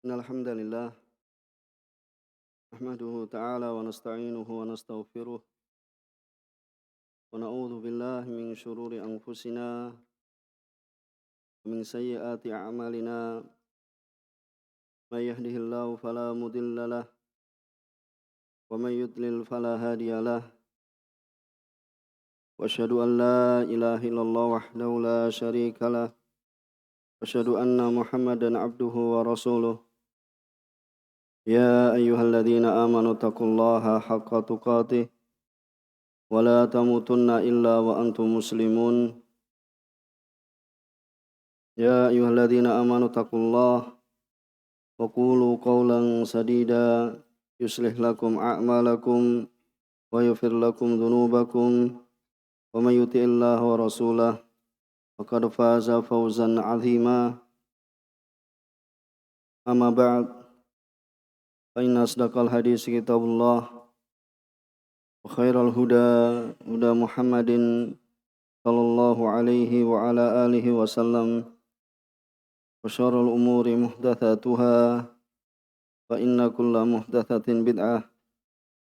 Innal hamdalillah nahmaduhu ta'ala wa nasta'inuhu wa nastaghfiruh wa na'udzu billahi min shururi anfusina wa min sayyiati a'malina may yahdihillahu fala mudilla lah wa may yudlil fala hadiya lah wa asyhadu an la ilaha illallah wahdahu la syarika lah wa asyhadu anna Muhammadan abduhu wa rasuluh ya ayyuhalladzina amanu taqullaha haqqa tuqatih wa la tamutunna illa wa antum muslimun. Ya ayyuhalladzina amanu taqullaha wa qulu qawlan sadida yuslih lakum a'malakum wa yaghfir lakum dhunubakum wa may yuti'illaha wa rasulahu faqad faza fawzan 'azima. Amma ba'd, fa inna asdaqal hadits kitabullah wa khairal huda Muhammadin sallallahu alaihi wa ala alihi wasallam wa syarrul umuri muhdatsatuha fa inna kulla muhdatsatin bid'ah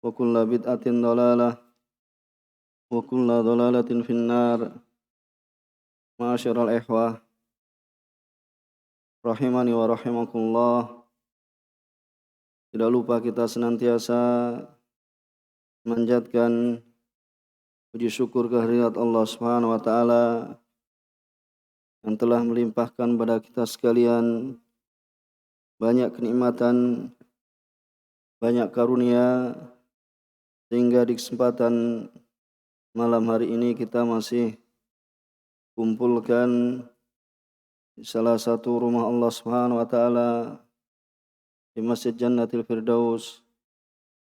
wa kulla bid'atin dhalalah wa kulla dhalalatin finnar. Ma'asyiral ikhwah rahimani wa rahimakumullah, tidak lupa kita senantiasa manjatkan puji syukur kehadirat Allah Subhanahu wa taala yang telah melimpahkan pada kita sekalian banyak kenikmatan, banyak karunia, sehingga di kesempatan malam hari ini kita masih kumpulkan di salah satu rumah Allah Subhanahu wa taala di Masjid Jannatil Firdaus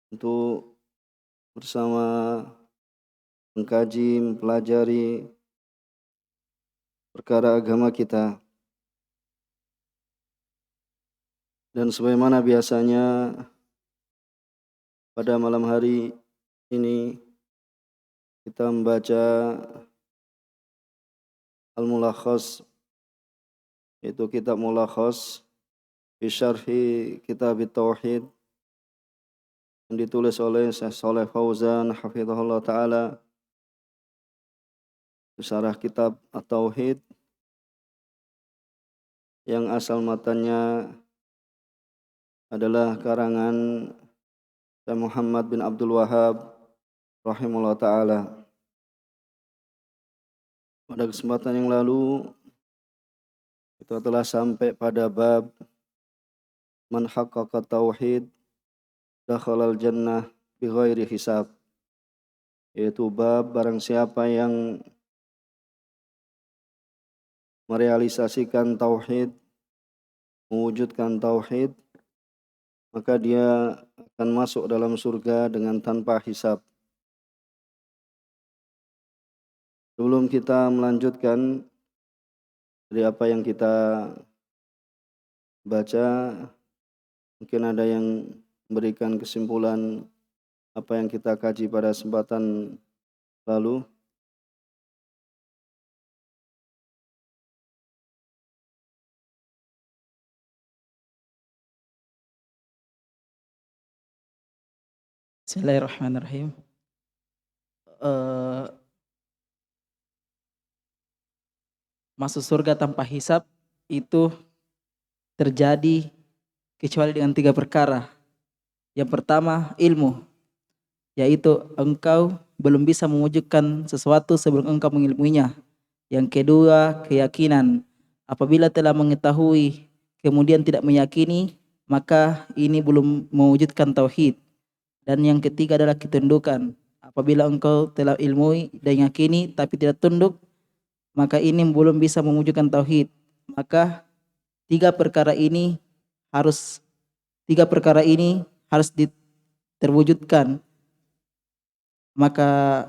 untuk bersama mengkaji, mempelajari perkara agama kita. Dan sebagaimana biasanya pada malam hari ini kita membaca Al-Mulakhas, yaitu kitab Mulakhas fi syarhi kitab Tauhid yang ditulis oleh Syekh Shalih Fauzan hafizahullah taala. Syarah kitab At-Tauhid yang asal matanya adalah karangan Syekh Muhammad bin Abdul Wahhab rahimahullah taala. Pada kesempatan yang lalu kita telah sampai pada bab man haqqaqa tauhid dakhalal jannah bighairi hisab, yaitu bab barang siapa yang merealisasikan tauhid, mewujudkan tauhid, maka dia akan masuk dalam surga dengan tanpa hisab. Sebelum kita melanjutkan dari apa yang kita baca, mungkin ada yang memberikan kesimpulan apa yang kita kaji pada kesempatan lalu. Bismillahirrahmanirrahim. Masuk surga tanpa hisab itu terjadi kecuali dengan 3 perkara. Yang pertama, ilmu, yaitu engkau belum bisa mewujudkan sesuatu sebelum engkau mengilmuinya. Yang kedua, keyakinan. Apabila telah mengetahui kemudian tidak meyakini, maka ini belum mewujudkan tauhid. Dan yang ketiga adalah ketundukan. Apabila engkau telah ilmui dan yakini tapi tidak tunduk, maka ini belum bisa mewujudkan tauhid. Maka tiga perkara ini harus terwujudkan. Maka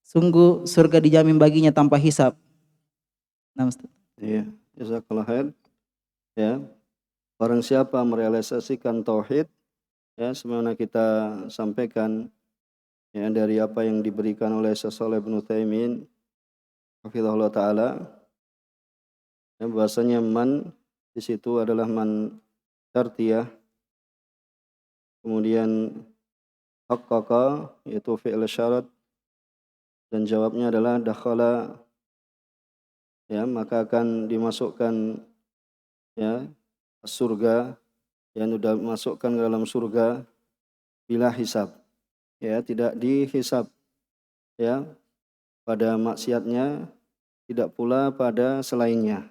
sungguh surga dijamin baginya tanpa hisab. Nah, Ustaz. Iya, jazakallah khair. Ya, barang siapa merealisasikan tauhid, ya sebagaimana kita sampaikan ya dari apa yang diberikan oleh Syekh Shalih bin Utsaimin hafizahullah taala, ya bahwasanya man di situ adalah man syartiyah. Kemudian haqqaqa yaitu fi'il syarat, dan jawabnya adalah dakhala, ya, maka akan dimasukkan, ya, surga, yang sudah masukkan ke dalam surga bila hisab, ya, tidak dihisab, ya, pada maksiatnya, tidak pula pada selainnya.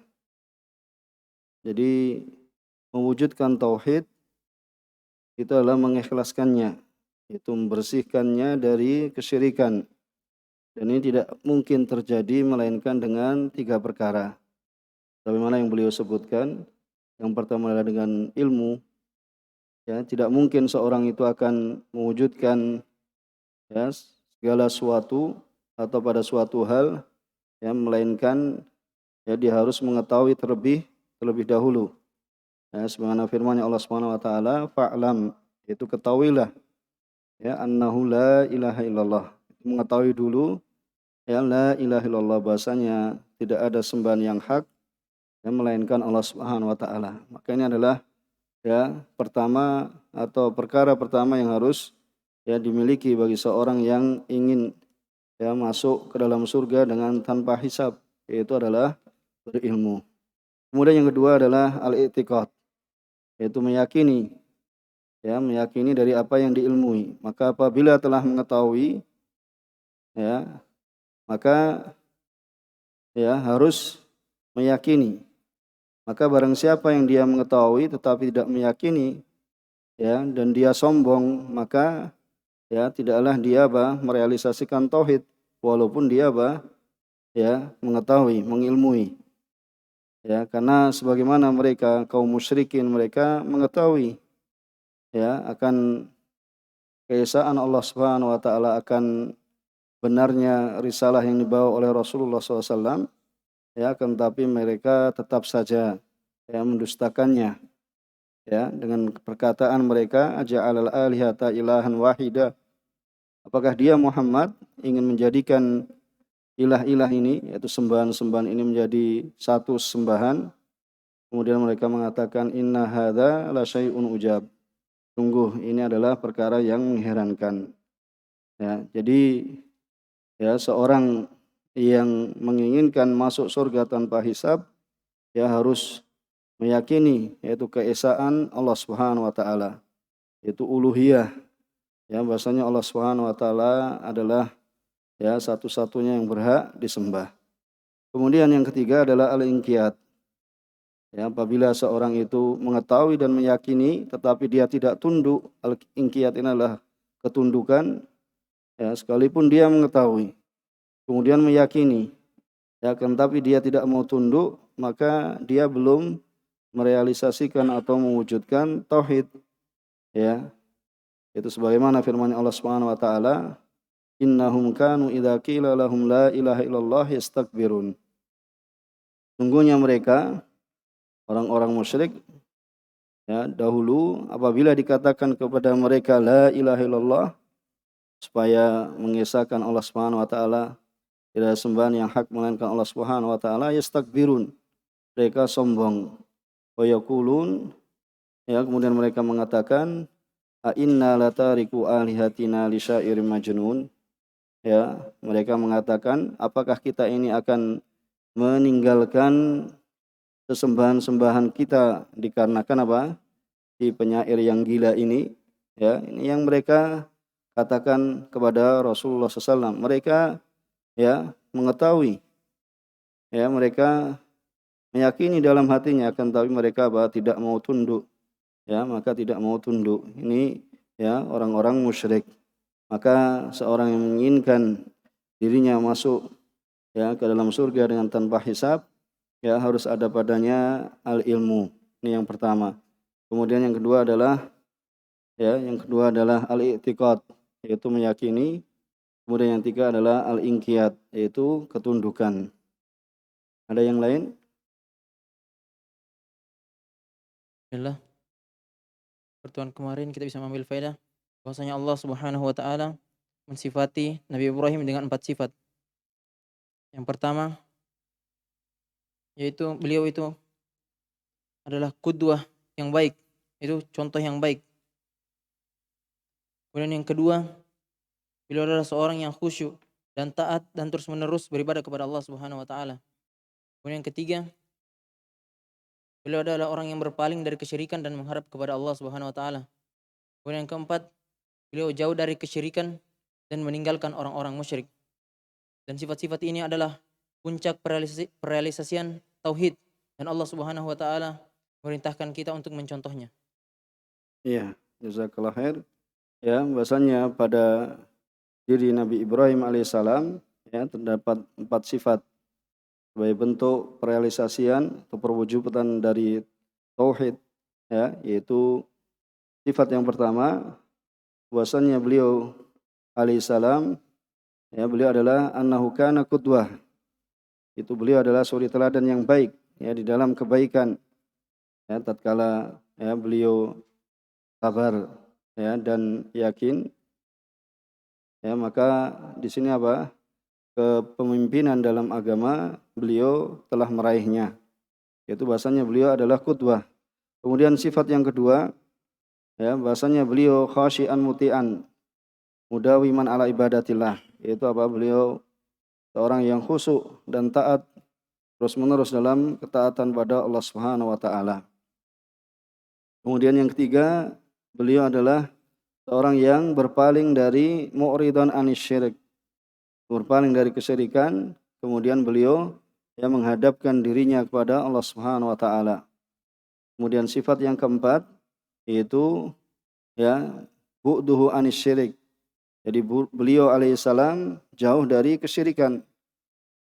Jadi mewujudkan tauhid itu adalah mengikhlaskannya, itu membersihkannya dari kesyirikan. Dan ini tidak mungkin terjadi melainkan dengan 3 perkara. Sebagaimana yang beliau sebutkan, yang pertama adalah dengan ilmu. Ya, tidak mungkin seorang itu akan mewujudkan, ya, segala sesuatu atau pada suatu hal, ya, melainkan, ya, dia harus mengetahui terlebih dahulu. Ya, sebagaimana firman Allah Subhanahu wa taala, fa'lam, itu ketahuilah, ya, annahu la ilaha illallah. Mengetahui dulu, ya, la ilaha illallah, bahasanya tidak ada sembahan yang hak, ya, melainkan Allah Subhanahu wa taala. Maka ini adalah, ya, pertama atau perkara pertama yang harus, ya, dimiliki bagi seorang yang ingin, ya, masuk ke dalam surga dengan tanpa hisab, yaitu adalah berilmu. Kemudian yang kedua adalah al-i'tiqad, yaitu meyakini, ya, meyakini dari apa yang diilmui. Maka apabila telah mengetahui, ya, maka, ya, harus meyakini. Maka barang siapa yang dia mengetahui tetapi tidak meyakini, ya, dan dia sombong, maka, ya, tidaklah dia merealisasikan tauhid walaupun dia ya, mengetahui, mengilmui. Ya, karena sebagaimana mereka kaum musyrikin, mereka mengetahui, ya, akan keesaan Allah Subhanahu wa taala, akan benarnya risalah yang dibawa oleh Rasulullah SAW, ya, akan tapi mereka tetap saja, ya, mendustakannya, ya, dengan perkataan mereka, aja'alal alihata ilahan wahida, apakah dia Muhammad ingin menjadikan ilah-ilah ini, yaitu sembahan-sembahan ini, menjadi satu sembahan. Kemudian mereka mengatakan, inna hadza la syai'un ujab, sungguh ini adalah perkara yang mengherankan. Ya, jadi, ya, seorang yang menginginkan masuk surga tanpa hisab, ya, harus meyakini yaitu keesaan Allah Subhanahu wa taala, yaitu uluhiyah, ya, bahwasanya Allah Subhanahu wa taala adalah, ya, satu-satunya yang berhak disembah. Kemudian yang ketiga adalah al-inqiyad. Ya, apabila seorang itu mengetahui dan meyakini tetapi dia tidak tunduk, al-inqiyad ini adalah ketundukan, ya, sekalipun dia mengetahui kemudian meyakini, ya, tetapi dia tidak mau tunduk, maka dia belum merealisasikan atau mewujudkan tauhid, ya. Itu sebagaimana firman Allah Subhanahu wa taala, innahum kanu idza qila lahum la ilaha illallah yastakbirun. Sungguhnya mereka orang-orang musyrik, ya, dahulu apabila dikatakan kepada mereka la ilaha illallah, supaya mengesahkan Allah Subhanahu wa taala, tidak ada sembahan yang hak melainkan Allah Subhanahu wa taala, yastakbirun, mereka sombong, wa yaqulun, ya, kemudian mereka mengatakan, a inna latariku alihatina li syairin majnun, ya, mereka mengatakan, apakah kita ini akan meninggalkan sesembahan-sembahan kita dikarenakan apa? Si penyair yang gila ini, ya, ini yang mereka katakan kepada Rasulullah SAW. Mereka, ya, mengetahui, ya, mereka meyakini dalam hatinya, akan tapi mereka tidak mau tunduk, ya, maka tidak mau tunduk. Ini, ya, orang-orang musyrik. Maka seorang yang menginginkan dirinya masuk, ya, ke dalam surga dengan tanpa hisab, ya, harus ada padanya al-ilmu. Ini yang pertama. Kemudian yang kedua adalah, ya, yang kedua adalah al-i'tiqad, yaitu meyakini. Kemudian yang tiga adalah al-inqiyad, yaitu ketundukan. Ada yang lain? Alhamdulillah, pertemuan kemarin kita bisa mengambil faedah bahwasanya Allah Subhanahu wa taala mensifati Nabi Ibrahim dengan 4 sifat. Yang pertama yaitu beliau itu adalah qudwah yang baik Itu contoh yang baik. Kemudian yang kedua, beliau adalah seorang yang khusyuk dan taat dan terus-menerus beribadah kepada Allah Subhanahu wa taala. Kemudian yang ketiga, beliau adalah orang yang berpaling dari kesyirikan dan menghadap kepada Allah Subhanahu wa taala. Kemudian yang keempat, beliau jauh dari kesyirikan dan meninggalkan orang-orang musyrik. Dan sifat-sifat ini adalah puncak perealisasian tauhid dan Allah Subhanahu wa taala memerintahkan kita untuk mencontohnya. Iya, jazakallah khair. Ya, bahasanya pada diri Nabi Ibrahim alaihissalam ya terdapat 4 sifat sebagai bentuk perealisasian atau perwujudan dari tauhid, ya, yaitu sifat yang pertama bahwasanya beliau alaihissalam ya beliau adalah annahu kana qudwah. Itu beliau adalah suri teladan yang baik ya di dalam kebaikan. Ya, tatkala ya beliau sabar ya dan yakin ya maka di sini apa? Kepemimpinan dalam agama beliau telah meraihnya. Yaitu bahasanya beliau adalah qudwah. Kemudian sifat yang kedua ya bahasanya beliau khasyian muti'an mudawiman ala ibadatillah. Yaitu apa? Beliau seorang yang khusyuk dan taat terus-menerus dalam ketaatan pada Allah Subhanahu wa taala. Kemudian yang ketiga, beliau adalah seorang yang berpaling dari mu'ridan anisyirik, berpaling dari kesyirikan, kemudian beliau yang menghadapkan dirinya kepada Allah Subhanahu wa taala. Kemudian sifat yang keempat yaitu ya bu'duhu anisyirik. Jadi beliau alaihissalam jauh dari kesyirikan.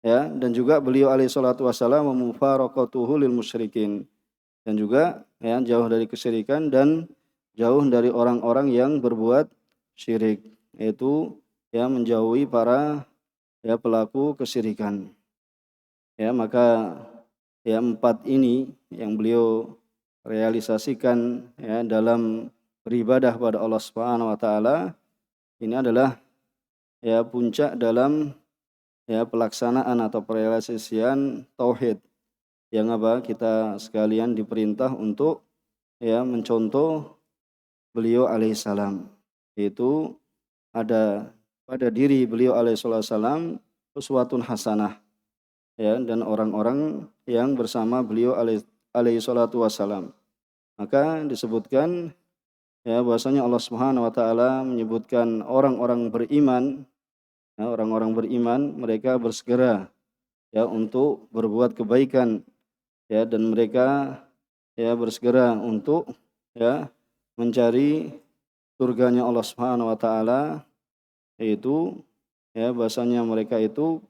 Ya, dan juga beliau alaihi salatu wasallam mufaraqatuhu lil musyrikin. Dan juga ya jauh dari kesyirikan dan jauh dari orang-orang yang berbuat syirik, yaitu ya menjauhi para ya pelaku kesyirikan. Ya, maka ya 4 ini yang beliau realisasikan ya dalam beribadah pada Allah Subhanahu wa taala ini adalah ya puncak dalam ya pelaksanaan atau perealisasian tauhid yang apa kita sekalian diperintah untuk ya mencontoh beliau alaihissalam, yaitu ada pada diri beliau alaihissalam uswatun hasanah ya dan orang-orang yang bersama beliau alaihissalatu wassalam. Maka disebutkan ya bahwasanya Allah Subhanahu wa taala menyebutkan orang-orang beriman ya, orang-orang beriman mereka bersegera ya untuk berbuat kebaikan ya dan mereka ya bersegera untuk ya mencari surganya Allah Subhanahu wa taala, yaitu ya bahasanya mereka itu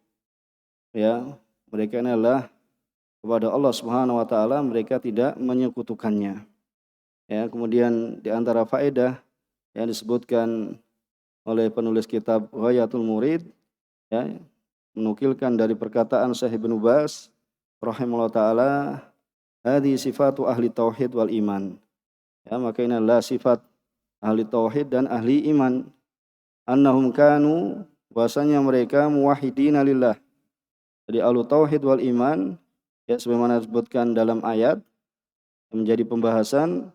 ya mereka ini adalah kepada Allah Subhanahu wa taala mereka tidak menyekutukannya. Ya, kemudian di antara faedah yang disebutkan oleh penulis kitab Ghayatul Murid ya menukilkan dari perkataan Syekh Ibnu Baz rahimahullah taala, hadhi sifatu ahli tauhid wal iman. Ya, maka ini adalah sifat ahli tauhid dan ahli iman. Annahum kanu bahasanya mereka muwahhidina lillah. Jadi ahli tauhid wal iman ya sebagaimana disebutkan dalam ayat menjadi pembahasan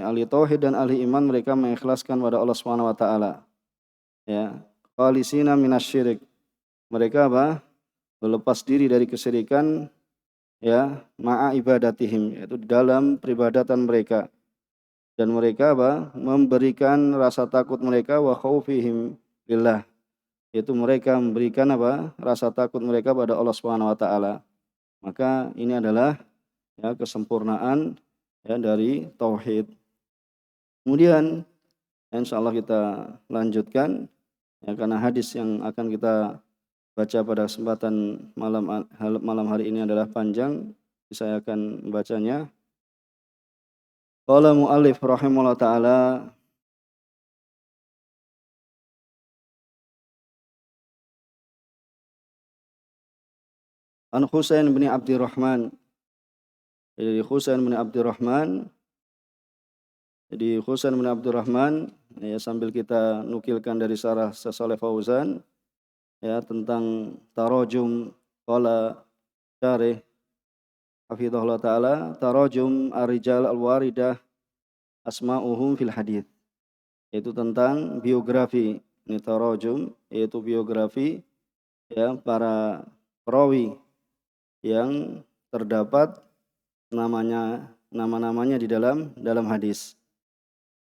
ahli tauhid dan ahli iman mereka mengikhlaskan pada Allah Subhanahu wa taala. Ya, khalisina minasyirik. Mereka apa? Melepas diri dari kesyirikan ya ma'a ibadatihim, yaitu dalam peribadatan mereka. Dan mereka apa? Memberikan rasa takut mereka wa khaufihim lillah. Yaitu mereka memberikan apa? Rasa takut mereka pada Allah Subhanahu wa taala. Maka ini adalah ya kesempurnaan ya dari tauhid. Kemudian insyaallah kita lanjutkan ya karena hadis yang akan kita baca pada kesempatan malam hari ini adalah panjang. Saya akan membacanya. Qala mu'allif rahimahullah ta'ala an Husain bin Abdurrahman. Jadi Husain bin Abdurrahman ya sambil kita nukilkan dari syarah Syaikh Fauzan ya tentang tarajum qala syarih hafizahullah taala tarajum ar-rijal al-waridah asma'uhum fil hadits, yaitu tentang biografi, ini tarajum, yaitu biografi ya para perawi yang terdapat nama-namanya di dalam hadis.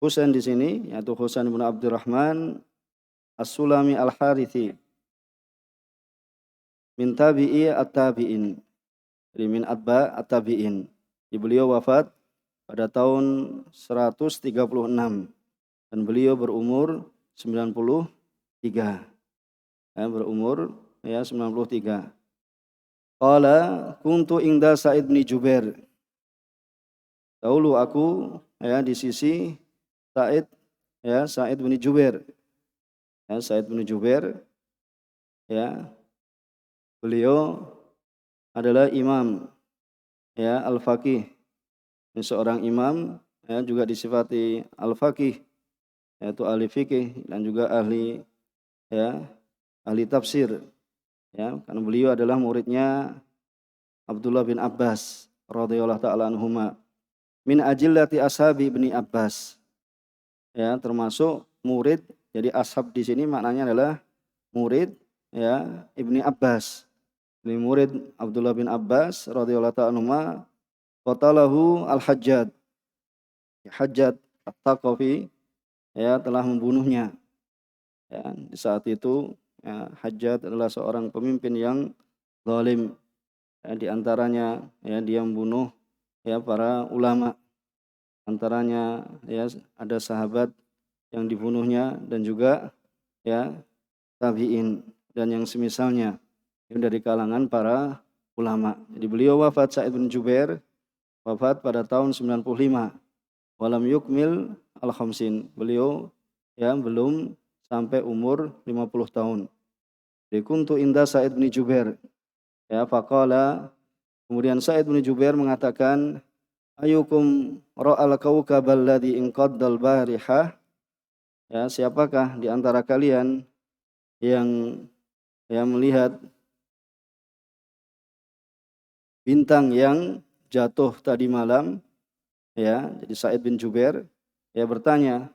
Husain di sini yaitu Husain bin Abdurrahman As-Sulami Al-Harithi min tabi'i at-tabi'in. Jadi min atba at-tabi'in. Beliau wafat pada tahun 136 dan beliau berumur 93. Berumur 93. Qala kuntu inda Sa'id bin Jubair. Dahulu aku di sisi Sa'id bin Jubair. Sa'id bin Jubair beliau adalah imam al-faqih. Ini seorang imam juga disifati al-faqih, yaitu ahli fikih dan juga ahli tafsir. Karena beliau adalah muridnya Abdullah bin Abbas radhiyallahu taala anhuma. Min ajillati ashabi ibni Abbas. Termasuk murid. Jadi ashab di sini maknanya adalah murid Ibni Abbas. Ini murid Abdullah bin Abbas radhiyallahu ta'ala anhuma. Qatalahu al-Hajjaj. Hajjaj at-Thaqafi telah membunuhnya. Di saat itu Hajjaj adalah seorang pemimpin yang zalim. Di antaranya dia membunuh para ulama. Antaranya ada sahabat yang dibunuhnya dan juga tabi'in dan yang semisalnya dari kalangan para ulama. Jadi beliau wafat Sa'id bin Jubair wafat pada tahun 95. Walam yukmil al-khamsin. Beliau belum sampai umur 50 tahun. Jadi kuntu inda Sa'id bin Jubair. Faqala, kemudian Sa'id bin Jubair mengatakan, ayukum ra'al kawkabal ladzi inqaddal barihah. Siapakah di antara kalian yang melihat bintang yang jatuh tadi malam? Jadi Sa'id bin Jubair bertanya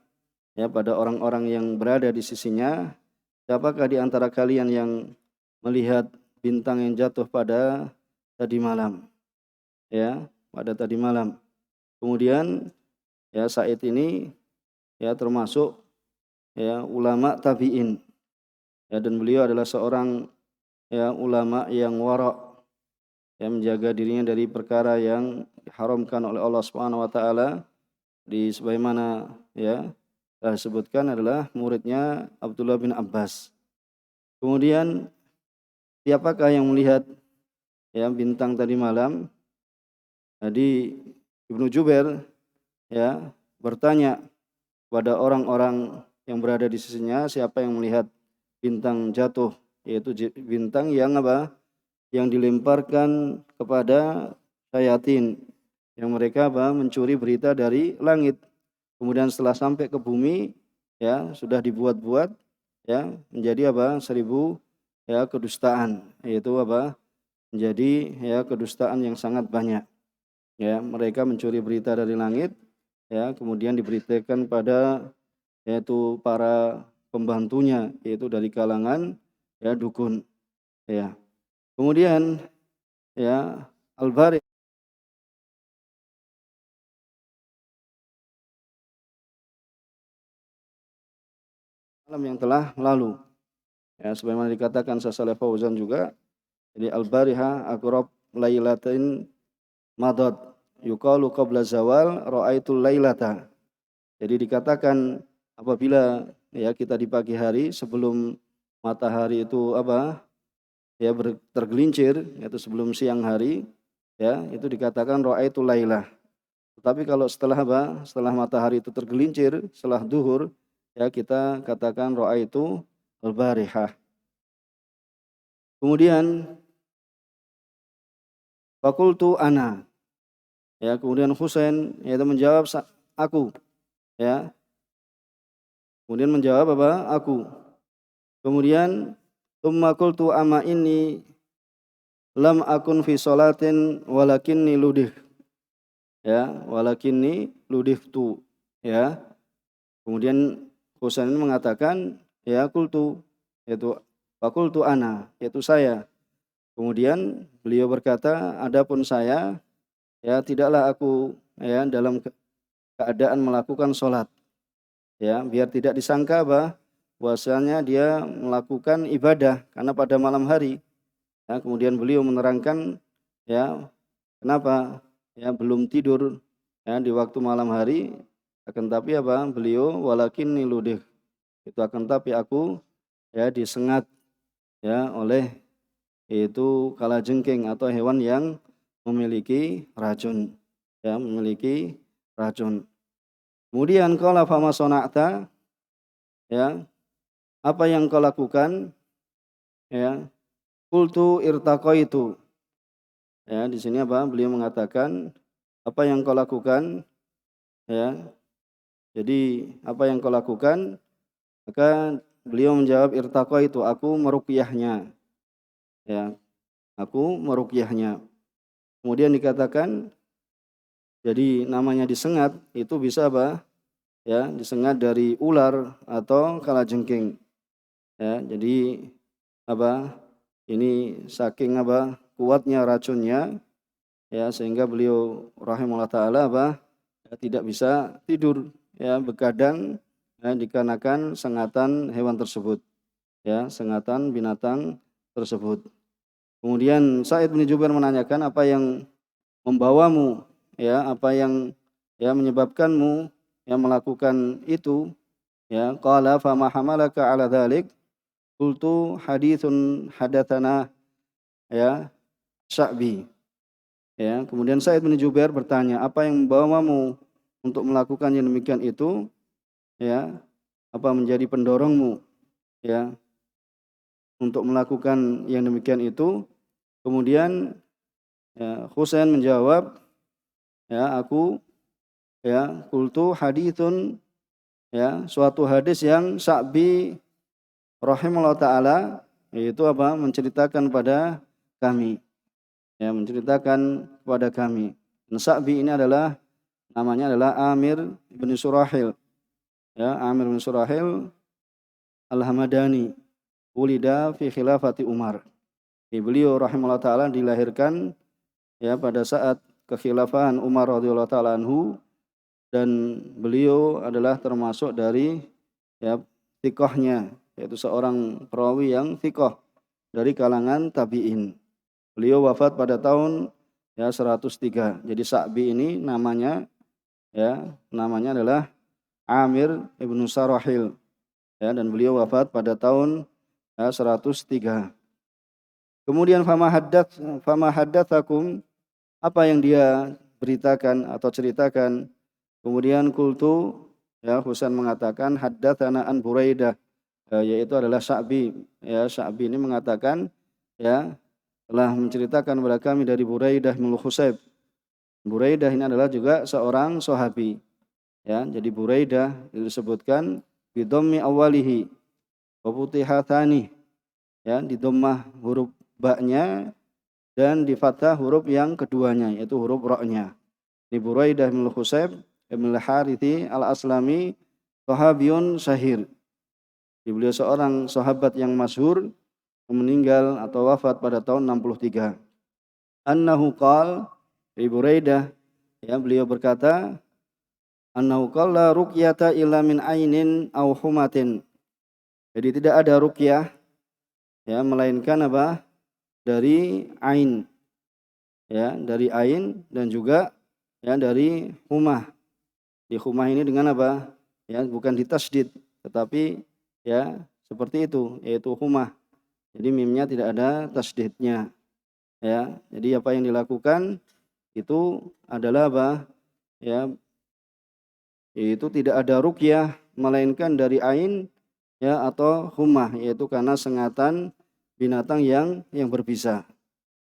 pada orang-orang yang berada di sisinya, siapakah di antara kalian yang melihat bintang yang jatuh pada tadi malam? Pada tadi malam. Kemudian Sa'id ini termasuk ulama tabi'in. Dan beliau adalah seorang ulama yang wara', yang menjaga dirinya dari perkara yang diharamkan oleh Allah Subhanahu wa taala. Di sebagaimana telah disebutkan adalah muridnya Abdullah bin Abbas. Kemudian siapakah yang melihat bintang tadi malam? Jadi Ibnu Jubair bertanya kepada orang-orang yang berada di sisinya, siapa yang melihat bintang jatuh, yaitu bintang yang yang dilemparkan kepada syayatin, yang mereka mencuri berita dari langit. Kemudian setelah sampai ke bumi sudah dibuat-buat menjadi 1000 kedustaan, yaitu menjadi kedustaan yang sangat banyak. Mereka mencuri berita dari langit, kemudian diberitakan pada yaitu para pembantunya, yaitu dari kalangan dukun. Kemudian Al-Bari malam yang telah lalu. Sebagaimana dikatakan Syaikh Fauzan juga, jadi Al-Bariha aqrab lailatin madad yuqalu qabla zawal ra'aitul lailata. Jadi dikatakan apabila kita di pagi hari sebelum matahari itu tergelincir, yaitu sebelum siang hari, itu dikatakan ra'aitul lailah. Tetapi kalau setelah matahari itu tergelincir, setelah duhur, kita katakan ra'aitu al-barihah. Kemudian fakultu ana. Kemudian Husain menjawab aku. Kemudian menjawab aku. Kemudian tsumma qultu ama inni lam akun fi sholatin walakinni ludih. Walakinni ludihtu. ya. Kemudian Husain ini mengatakan, ya qultu, yaitu faqultu ana, yaitu saya. Kemudian beliau berkata, adapun saya, ya tidaklah aku ya dalam keadaan melakukan sholat, ya biar tidak disangka bahwasanya dia melakukan ibadah karena pada malam hari. Ya, kemudian beliau menerangkan, ya kenapa ya belum tidur ya di waktu malam hari, akan tapi beliau walakin niludih, itu akan tapi aku ya disengat ya oleh itu kalajengking atau hewan yang memiliki racun, ya memiliki racun. Kemudian qala fama sona'ta, ya apa yang kau lakukan, ya qultu irtaqaitu, ya di sini beliau mengatakan apa yang kau lakukan, ya jadi apa yang kau lakukan, maka beliau menjawab irtaqaitu, aku meruqyahnya, ya aku meruqyahnya. Kemudian dikatakan, jadi namanya disengat itu bisa ya disengat dari ular atau kalajengking. Ya, jadi ini saking kuatnya racunnya, ya sehingga beliau rahimahullah taala ya, tidak bisa tidur, ya begadang ya, dikarenakan sengatan hewan tersebut, ya sengatan binatang tersebut. Kemudian Sa'id bin Jubair menanyakan, apa yang membawamu, ya apa yang ya menyebabkanmu yang melakukan itu, ya qala fama hamalaka ala dzalik, qultu haditsun hadatsana ya Sya'bi, ya kemudian Sa'id bin Jubair bertanya, apa yang membawamu untuk melakukan yang demikian itu, ya apa menjadi pendorongmu ya untuk melakukan yang demikian itu. Kemudian ya, Husain menjawab, ya aku ya qultu haditsun, ya suatu hadis yang Sya'bi rahimahullah taala yaitu menceritakan pada kami, ya menceritakan kepada kami. Dan Sya'bi ini namanya adalah Amir bin Surahil, ya Amir bin Surahil Al-Hamadani, ulida fi khilafati Umar. Beliau rahimahullah taala dilahirkan ya pada saat kekhilafahan Umar radhiyallahu taala anhu, dan beliau adalah termasuk dari ya thiqahnya, yaitu seorang perawi yang thiqah dari kalangan tabi'in. Beliau wafat pada tahun ya 103. Jadi Sya'bi ini namanya adalah Amir ibnu Sarahil, ya dan beliau wafat pada tahun ya 103. Kemudian fama haddatsakum, apa yang dia beritakan atau ceritakan. Kemudian kultu, ya Husain mengatakan haddatsana an Buraidah, yaitu adalah Sya'bi. Ya Sya'bi ini mengatakan ya telah menceritakan kepada kami dari Buraidah bin Husayb. Buraidah ini adalah juga seorang sahabi. Ya, jadi Buraidah disebutkan bidhammi awalihi wa futihatsani, ya di dhammah huruf ba-nya dan di fathah huruf yang keduanya yaitu huruf ra-nya. Ini Buraidah bin Husayb bin Al-Harithi Al-Aslami, sahabiyun syahir. Beliau seorang sahabat yang masyhur, meninggal atau wafat pada tahun 63. Annahu qala, Buraidah ya beliau berkata, annahu qala ruqyata illa min ainin aw humatin. Jadi tidak ada ruqyah ya melainkan dari ain, ya dari ain dan juga ya dari humah. Di humah ini dengan ya bukan ditasydid tetapi ya seperti itu, yaitu humah. Jadi mimnya tidak ada tasydidnya, ya. Jadi apa yang dilakukan itu adalah ya yaitu tidak ada ruqyah melainkan dari ain ya atau humah, yaitu karena sengatan binatang yang berbisa.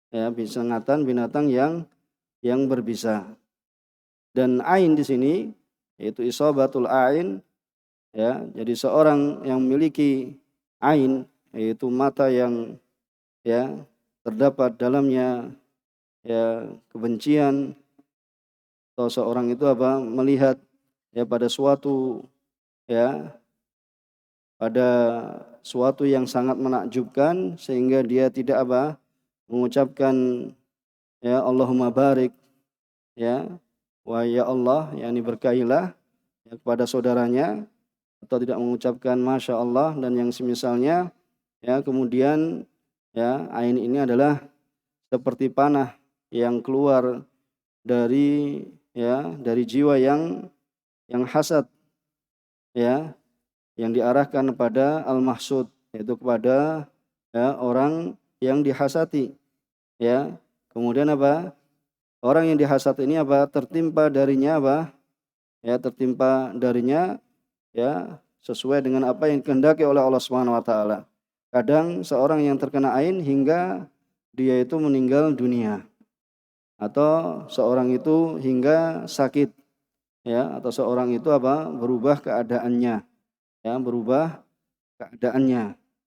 Ya, sengatan binatang yang berbisa. Dan ain di sini yaitu isabatul ain, ya. Jadi seorang yang memiliki ain yaitu mata yang ya terdapat dalamnya ya kebencian, atau seorang itu melihat ya pada suatu ya pada suatu yang sangat menakjubkan sehingga dia tidak mengucapkan ya Allahumma barik ya wa ya Allah yakni berkailah ya, kepada saudaranya, atau tidak mengucapkan masya Allah dan yang semisalnya, ya kemudian ya ain ini adalah seperti panah yang keluar dari jiwa yang hasad, ya yang diarahkan kepada al-mahsud, yaitu kepada ya orang yang dihasati, ya kemudian orang yang dihasat ini tertimpa darinya ya sesuai dengan apa yang dikehendaki oleh Allah Subhanahu wa taala. Kadang seorang yang terkena ain hingga dia itu meninggal dunia, atau seorang itu hingga sakit, ya atau seorang itu berubah keadaannya,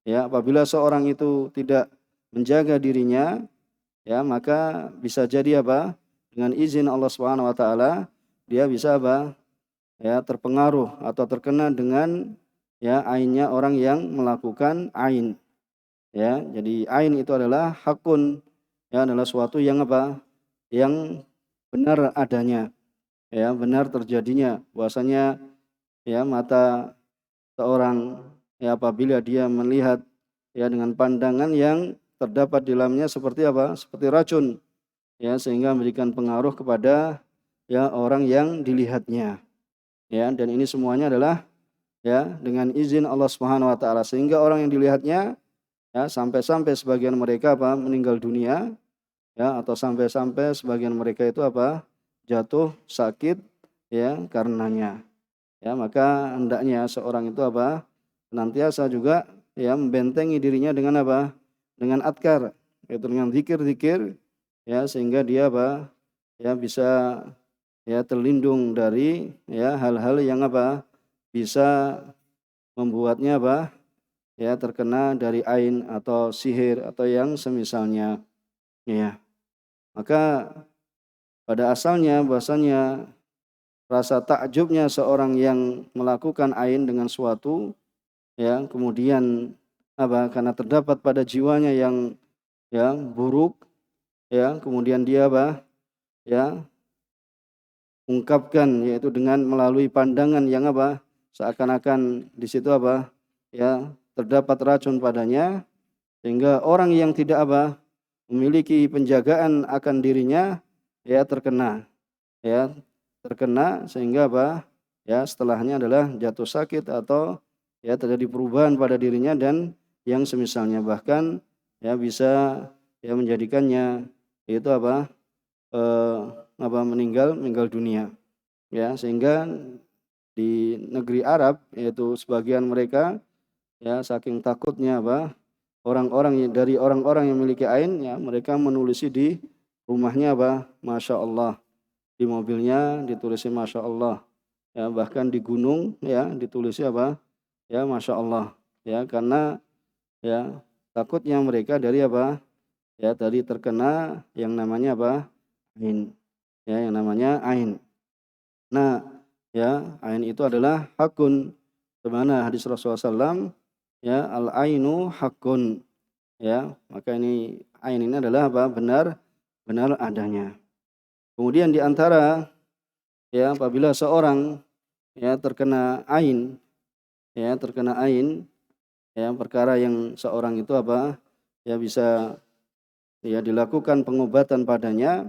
ya apabila seorang itu tidak menjaga dirinya, ya maka bisa jadi dengan izin Allah Subhanahu wa taala dia bisa ya terpengaruh atau terkena dengan ya ainnya orang yang melakukan ain, ya jadi ain itu adalah hakun, ya adalah suatu yang yang benar adanya, ya benar terjadinya, bahwasanya ya mata seorang ya apabila dia melihat ya dengan pandangan yang terdapat di dalamnya seperti seperti racun, ya sehingga memberikan pengaruh kepada ya orang yang dilihatnya. Ya, dan ini semuanya adalah ya dengan izin Allah Subhanahu wa taala, sehingga orang yang dilihatnya ya sampai-sampai sebagian mereka meninggal dunia, ya atau sampai-sampai sebagian mereka itu jatuh sakit ya karenanya. Ya, maka hendaknya seorang itu senantiasa juga ya membentengi dirinya dengan dengan adkar, yaitu dengan zikir-zikir, ya sehingga dia ya bisa ya terlindung dari ya hal-hal yang bisa membuatnya ya terkena dari ain atau sihir atau yang semisalnya, ya. Maka pada asalnya bahasanya rasa takjubnya seorang yang melakukan ain dengan suatu, ya kemudian karena terdapat pada jiwanya yang ya buruk, ya kemudian dia ya ungkapkan, yaitu dengan melalui pandangan yang seakan-akan di situ ya terdapat racun padanya, sehingga orang yang tidak memiliki penjagaan akan dirinya ya terkena sehingga ya setelahnya adalah jatuh sakit atau ya terjadi perubahan pada dirinya dan yang semisalnya, bahkan ya bisa ya menjadikannya itu meninggal dunia, ya sehingga di negeri Arab, yaitu sebagian mereka ya saking takutnya orang-orang yang memiliki ain, ya mereka menulisi di rumahnya masya Allah, di mobilnya ditulis masya Allah, ya bahkan di gunung ya ditulis ya masya Allah, ya karena ya takutnya mereka dari ya dari terkena yang namanya ain, ya yang namanya ain. Nah ya ain itu adalah hakun, sebagaimana hadis Rasulullah SAW, ya al ainu hakun, ya maka ini ain ini adalah benar adanya. Kemudian di antara ya apabila seorang ya terkena ain ya perkara yang seorang itu ya bisa ya dilakukan pengobatan padanya,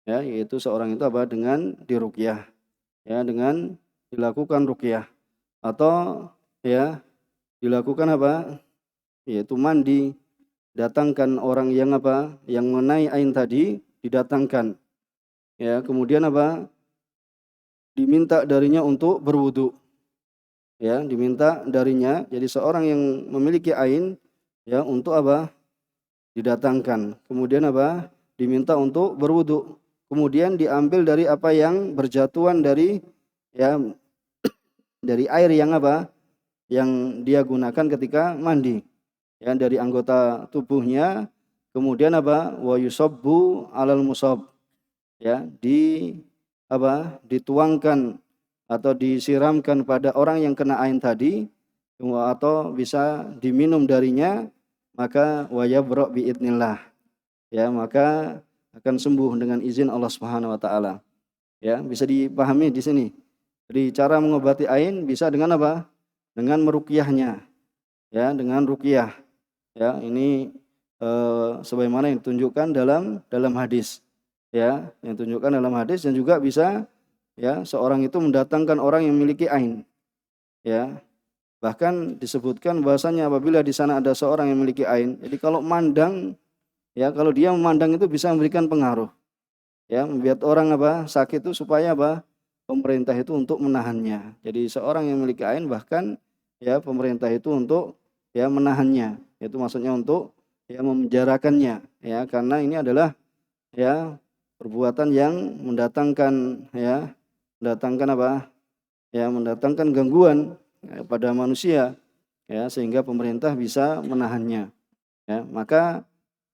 ya yaitu seorang itu dengan diruqyah, ya dengan dilakukan ruqyah, atau ya dilakukan yaitu mandi, datangkan orang yang yang mengenai ain tadi, didatangkan, ya kemudian diminta darinya untuk berwudu, ya diminta darinya, jadi seorang yang memiliki ain ya untuk didatangkan, kemudian diminta untuk berwudu, kemudian diambil dari apa yang berjatuhan dari ya dari air yang yang dia gunakan ketika mandi, ya dari anggota tubuhnya, kemudian wa yusabbu alal musab, ya dituangkan atau disiramkan pada orang yang kena ain tadi atau bisa diminum darinya, maka wayabra biidznillah, ya, maka akan sembuh dengan izin Allah Subhanahu wa taala. Ya, bisa dipahami di sini. Jadi cara mengobati ain bisa dengan apa? Dengan meruqyahnya, ya, dengan ruqyah. Ya, ini sebagaimana yang ditunjukkan dalam hadis. Ya, yang ditunjukkan dalam hadis, dan juga bisa, ya, seorang itu mendatangkan orang yang memiliki ain. Ya, bahkan disebutkan bahwasanya apabila di sana ada seorang yang memiliki ain, jadi kalau mandang, ya, kalau dia memandang itu bisa memberikan pengaruh, ya, membuat orang apa? Sakit itu supaya apa? Pemerintah itu untuk menahannya. Jadi seorang yang memiliki ain, bahkan, ya, pemerintah itu untuk, ya, menahannya. Itu maksudnya untuk, ya, memenjarakannya, ya, karena ini adalah, ya, perbuatan yang mendatangkan, ya, mendatangkan apa? Ya, mendatangkan gangguan, ya, pada manusia, ya, sehingga pemerintah bisa menahannya. Ya, maka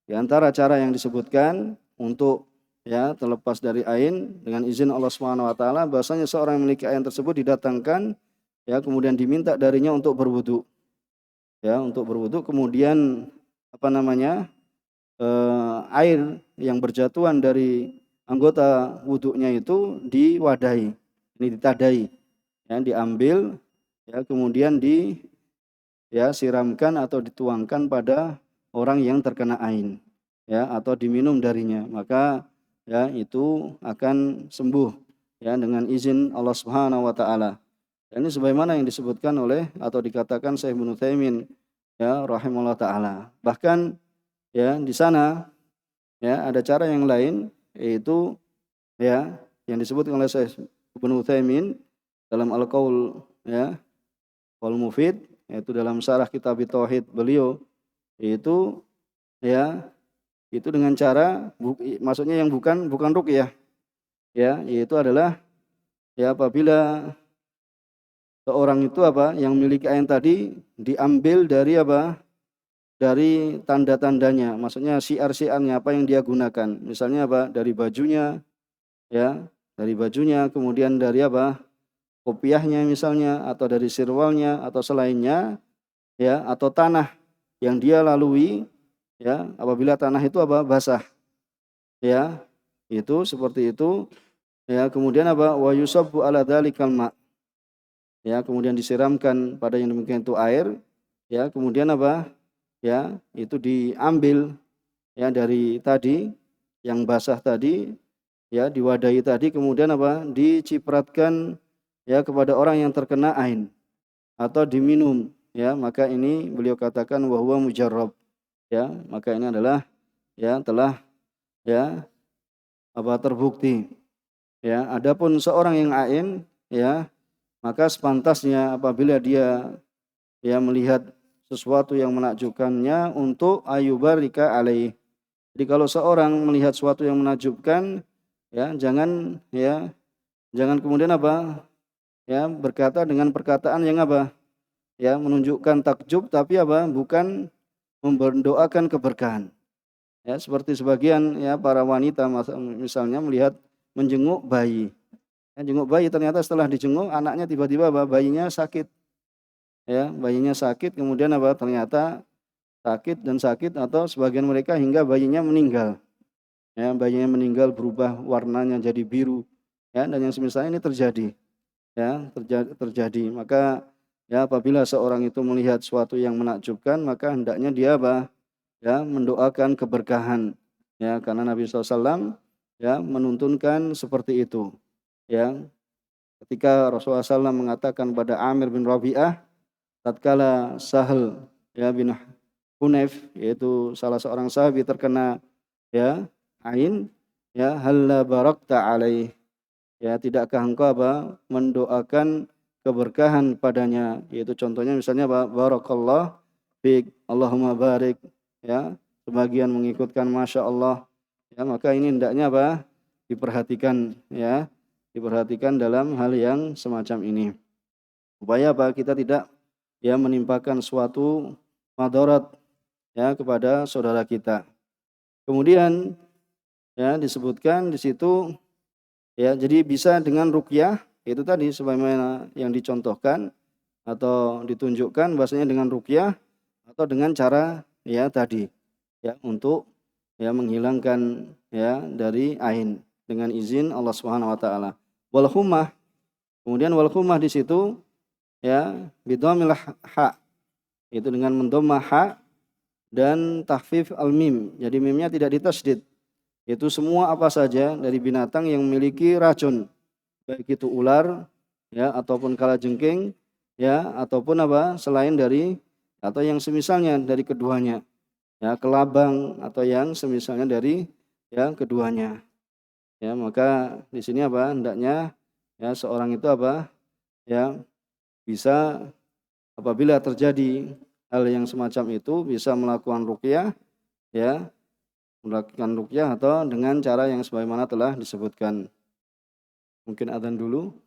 di antara cara yang disebutkan untuk, ya, terlepas dari ain dengan izin Allah Subhanahu wa taala, bahwasanya seorang yang memiliki ain tersebut didatangkan, ya, kemudian diminta darinya untuk berwudu. Ya, untuk berwudu, kemudian apa namanya? Air yang berjatuhan dari anggota wudunya itu diwadahi, ini ditadai, ya, diambil, ya, kemudian ya, siramkan atau dituangkan pada orang yang terkena ain, ya, atau diminum darinya, maka, ya, itu akan sembuh, ya, dengan izin Allah Subhanahu wa taala. Dan ini sebagaimana yang disebutkan oleh atau dikatakan Syekh Ibnu Utsaimin, ya, rahimahullah taala. Bahkan, ya, di sana, ya, ada cara yang lain, yaitu, ya, yang disebutkan oleh Syekh Ibnu Utsaimin dalam Al-Qaul, ya, Qaul Mufid, yaitu dalam syarah kitab Tauhid beliau, yaitu, ya, itu dengan cara maksudnya yang bukan ruqyah, ya, yaitu adalah, ya, apabila seorang itu apa? Yang memiliki ain tadi diambil dari apa? Dari tanda-tandanya, maksudnya syiar-syiarnya apa yang dia gunakan. Misalnya apa? Dari bajunya, ya, dari bajunya, kemudian dari apa? Kopiahnya misalnya, atau dari sirwalnya atau selainnya, ya, atau tanah yang dia lalui, ya, apabila tanah itu apa? Basah, ya, itu seperti itu, ya, kemudian apa? Wa yusabbu ala dzalikal ma', ya, kemudian disiramkan pada yang demikian itu air, ya, kemudian apa? Ya, itu diambil, ya, dari tadi yang basah tadi, ya, diwadahi tadi, kemudian apa? Dicipratkan, ya, kepada orang yang terkena ain atau diminum, ya, maka ini beliau katakan wa huwa mujarrab, ya, maka ini adalah, ya, telah, ya, apa, terbukti, ya. Adapun seorang yang ain, ya, maka sepantasnya apabila dia, ya, melihat sesuatu yang menakjubkannya untuk ayubarika alaih. Jadi kalau seorang melihat sesuatu yang menakjubkan, ya, jangan, ya, jangan kemudian apa? Ya, berkata dengan perkataan yang apa? Ya, menunjukkan takjub, tapi apa? Bukan mendoakan keberkahan. Ya, seperti sebagian, ya, para wanita misalnya melihat menjenguk bayi. Ya, jenguk bayi, ternyata setelah dijenguk anaknya tiba-tiba apa? Bayinya sakit. Ya, bayinya sakit, kemudian apa? Ternyata sakit dan sakit, atau sebagian mereka hingga bayinya meninggal. Ya, bayinya meninggal, berubah warnanya jadi biru. Ya, dan yang semisalnya ini terjadi. Ya, terjadi. Maka, ya, apabila seorang itu melihat sesuatu yang menakjubkan, maka hendaknya dia apa? Ya, mendoakan keberkahan. Ya, karena Nabi SAW, ya, menuntunkan seperti itu. Ya, ketika Rasulullah SAW mengatakan pada Amir bin Rabi'ah, tatkala Sahal, ya, bin Hunayf, yaitu salah seorang sahabat terkena, ya, ain, ya, halla barakta alaih, ya, tidakkah engkau apa? Mendoakan keberkahan padanya, yaitu contohnya misalnya apa? Barakallah fik, Allahumma barik, ya, sebagian mengikutkan masya Allah, ya, maka ini hendaknya apa? Diperhatikan, ya, diperhatikan dalam hal yang semacam ini, supaya apa? Kita tidak, ya, menimpakan suatu madarat, ya, kepada saudara kita. Kemudian, ya, disebutkan di situ, ya, jadi bisa dengan ruqyah, itu tadi sebagaimana yang dicontohkan atau ditunjukkan bahwasanya dengan ruqyah atau dengan cara ya tadi ya untuk ya menghilangkan ya dari ain dengan izin Allah Subhanahu wa taala. Wal humah, kemudian wal humah di situ ya bidhamil ha, itu dengan mendomah ha dan tahfif al mim. Jadi mimnya tidak ditasdid. Itu semua apa saja dari binatang yang memiliki racun, baik itu ular ya ataupun kalajengking ya ataupun apa selain dari atau yang semisalnya dari keduanya. Ya, kelabang atau yang semisalnya dari yang keduanya. Ya, maka di sini apa? Hendaknya ya seorang itu apa? Ya, bisa apabila terjadi hal yang semacam itu bisa melakukan ruqyah ya, melakukan ruqyah atau dengan cara yang sebagaimana telah disebutkan. Mungkin adzan dulu.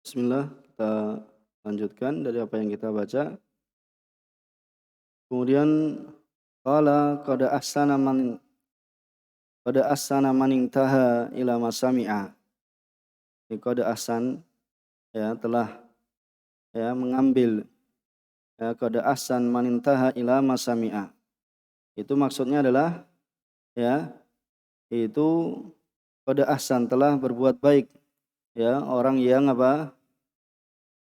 Bismillah, kita lanjutkan dari apa yang kita baca. Kemudian qala qad ahsana man intaha ila masami'a. Qad ahsan, ya, telah, ya, mengambil, ya, qad ahsan man intaha ila masami'a. Itu maksudnya adalah, ya, itu qad ahsan, telah berbuat baik, ya, orang yang apa?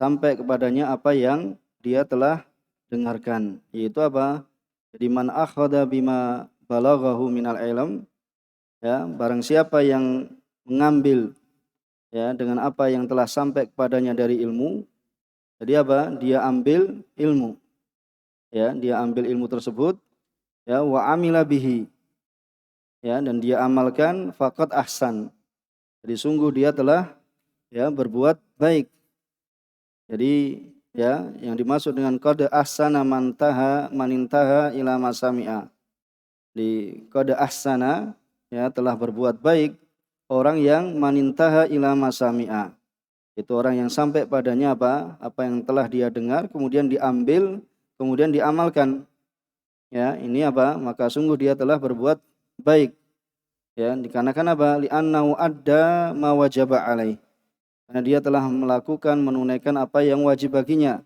Sampai kepadanya apa yang dia telah dengarkan, yaitu apa? Jadi man akhadha bima balaghahu minal ilm, ya, barang siapa yang mengambil, ya, dengan apa yang telah sampai kepadanya dari ilmu. Jadi apa? Dia ambil ilmu, ya, dia ambil ilmu tersebut, ya, wa amila bihi, ya, dan dia amalkan, faqad ahsan. Jadi sungguh dia telah, ya, berbuat baik. Jadi, ya, yang dimaksud dengan qad ahsana man intaha ila masami'a. Di qad ahsana, ya, telah berbuat baik orang yang manintaha ila masami'a. Itu orang yang sampai padanya apa? Apa yang telah dia dengar kemudian diambil, kemudian diamalkan. Ya, ini apa? Maka sungguh dia telah berbuat baik. Ya, dikarenakan apa? Li'annahu adda ma wajaba alaih. Karena dia telah melakukan, menunaikan apa yang wajib baginya.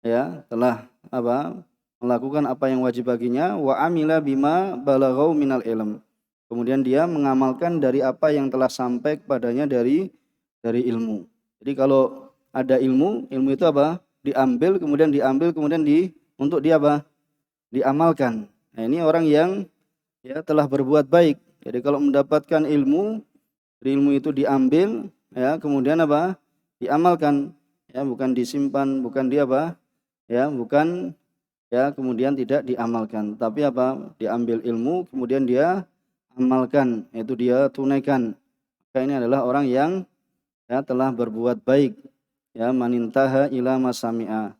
Ya, telah apa? Melakukan apa yang wajib baginya, wa amila bima balaghau minal ilm. Kemudian dia mengamalkan dari apa yang telah sampai kepadanya dari ilmu. Jadi kalau ada ilmu itu apa? Diambil, kemudian untuk dia apa? Diamalkan. Nah, ini orang yang, ya, telah berbuat baik. Jadi kalau mendapatkan ilmu, ilmu itu diambil, ya, kemudian apa? Diamalkan, ya, bukan disimpan, bukan dia apa? Ya, bukan, ya, kemudian tidak diamalkan, tapi apa? Diambil ilmu, kemudian dia amalkan, yaitu dia tunaikan. Maka ini adalah orang yang, ya, telah berbuat baik, ya, manintaha ila masami'a,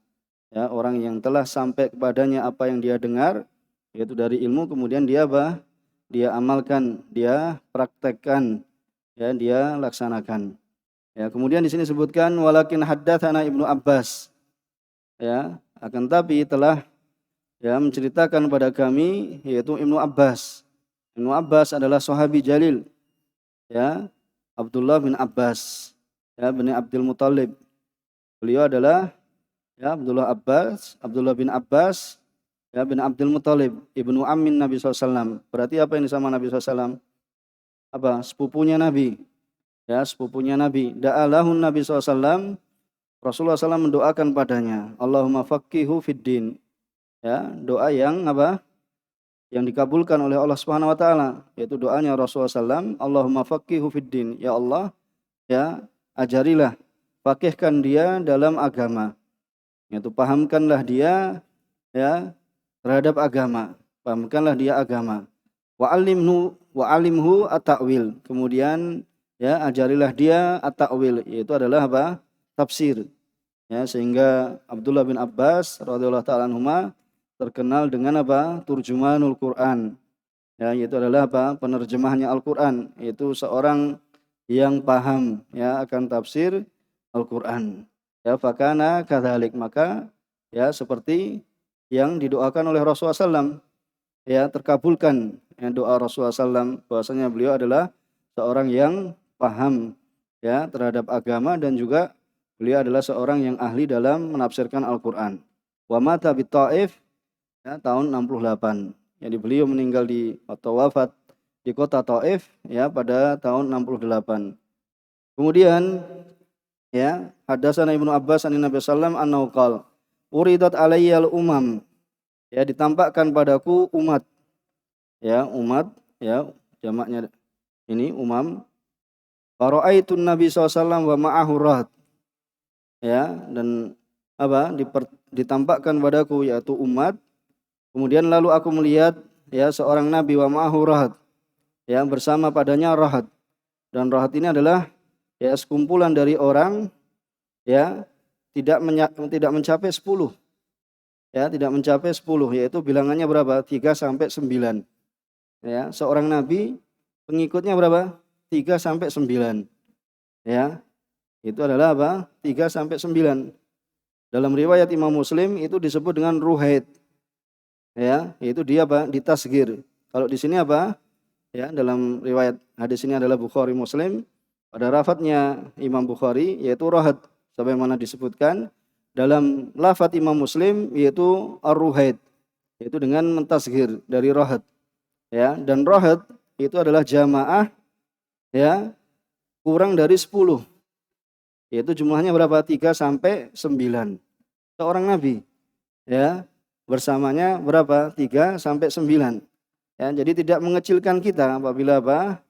ya, orang yang telah sampai kepadanya apa yang dia dengar, yaitu dari ilmu, kemudian dia apa? Dia amalkan, dia praktekkan, ya, dia laksanakan. Ya, kemudian di sini disebutkan walakin haddatsana Ibnu Abbas, ya, akan tapi telah, ya, menceritakan pada kami, yaitu Ibnu Abbas. Ibnu Abbas adalah sahabi jalil, ya, Abdullah bin Abbas, ya, bin Abdul Muthalib. Beliau adalah, ya, Abdullah bin Abbas, ya, bin Abdul Muthalib, ibnu Amin Nabi SAW. Berarti apa ini sama Nabi SAW? Apa? Sepupunya Nabi. Ya, sepupunya Nabi. Da'alahun Nabi SAW. Rasulullah SAW mendoakan padanya. Allahumma faqihu fiddin. Ya, doa yang apa? Yang dikabulkan oleh Allah Subhanahu Wa Taala. Yaitu doanya Rasulullah SAW. Allahumma faqihu fiddin. Ya Allah, ya, ajarilah, fakihkan dia dalam agama. Yaitu pahamkanlah dia, ya, terhadap agama. Pahamkanlah dia agama. Wa alimhu at-ta'wil. Kemudian, ya, ajarilah dia at-ta'wil, yaitu adalah apa? Tafsir. Ya, sehingga Abdullah bin Abbas radhiyallahu taala anhuma terkenal dengan apa? Turjumanul Quran. Ya, yaitu adalah apa? Penerjemahnya Al-Quran, yaitu seorang yang paham, ya, akan tafsir Al-Quran. Ya, fakana kadzalik, maka, ya, seperti yang didoakan oleh Rasulullah SAW, ya, terkabulkan, ya, doa Rasulullah SAW, bahwasanya beliau adalah seorang yang paham, ya, terhadap agama, dan juga beliau adalah seorang yang ahli dalam menafsirkan Al-Quran. Wa mata bi Taif, ya, tahun 68. Jadi beliau meninggal atau wafat di kota Taif, ya, pada tahun 68. Kemudian, ya, hadatsana Ibnu Abbas an Nabi sallallahu alaihi wasallam uridat alayyal umam, ya, ditampakkan padaku umat, ya, umat, ya, jamaknya ini umam. Faraaitun Nabi SAW wa ma'ahu rahat, ya, dan apa? Ditampakkan padaku, yaitu umat. Kemudian lalu aku melihat, ya, seorang Nabi wa ma'ahu rahat, ya, bersama padanya rahat. Dan rahat ini adalah, ya, sekumpulan dari orang, ya, tidak mencapai 10. Ya, tidak mencapai 10, yaitu bilangannya berapa? 3 sampai 9. Ya, seorang nabi pengikutnya berapa? 3 sampai 9. Ya. Itu adalah apa? 3 sampai 9. Dalam riwayat Imam Muslim itu disebut dengan ruhaid. Ya, itu dia apa? Ditasgir. Kalau di sini apa? Ya, dalam riwayat hadis ini adalah Bukhari Muslim. Pada lafadznya Imam Bukhari yaitu rohat, sebagaimana disebutkan dalam lafadz Imam Muslim yaitu ar-ruhaid, yaitu dengan mentasghir dari rohat. Ya, dan rohat itu adalah jamaah ya kurang dari 10. Yaitu jumlahnya berapa? 3 sampai 9. Seorang nabi ya bersamanya berapa? 3 sampai 9. Ya, jadi tidak mengecilkan kita apabila apa?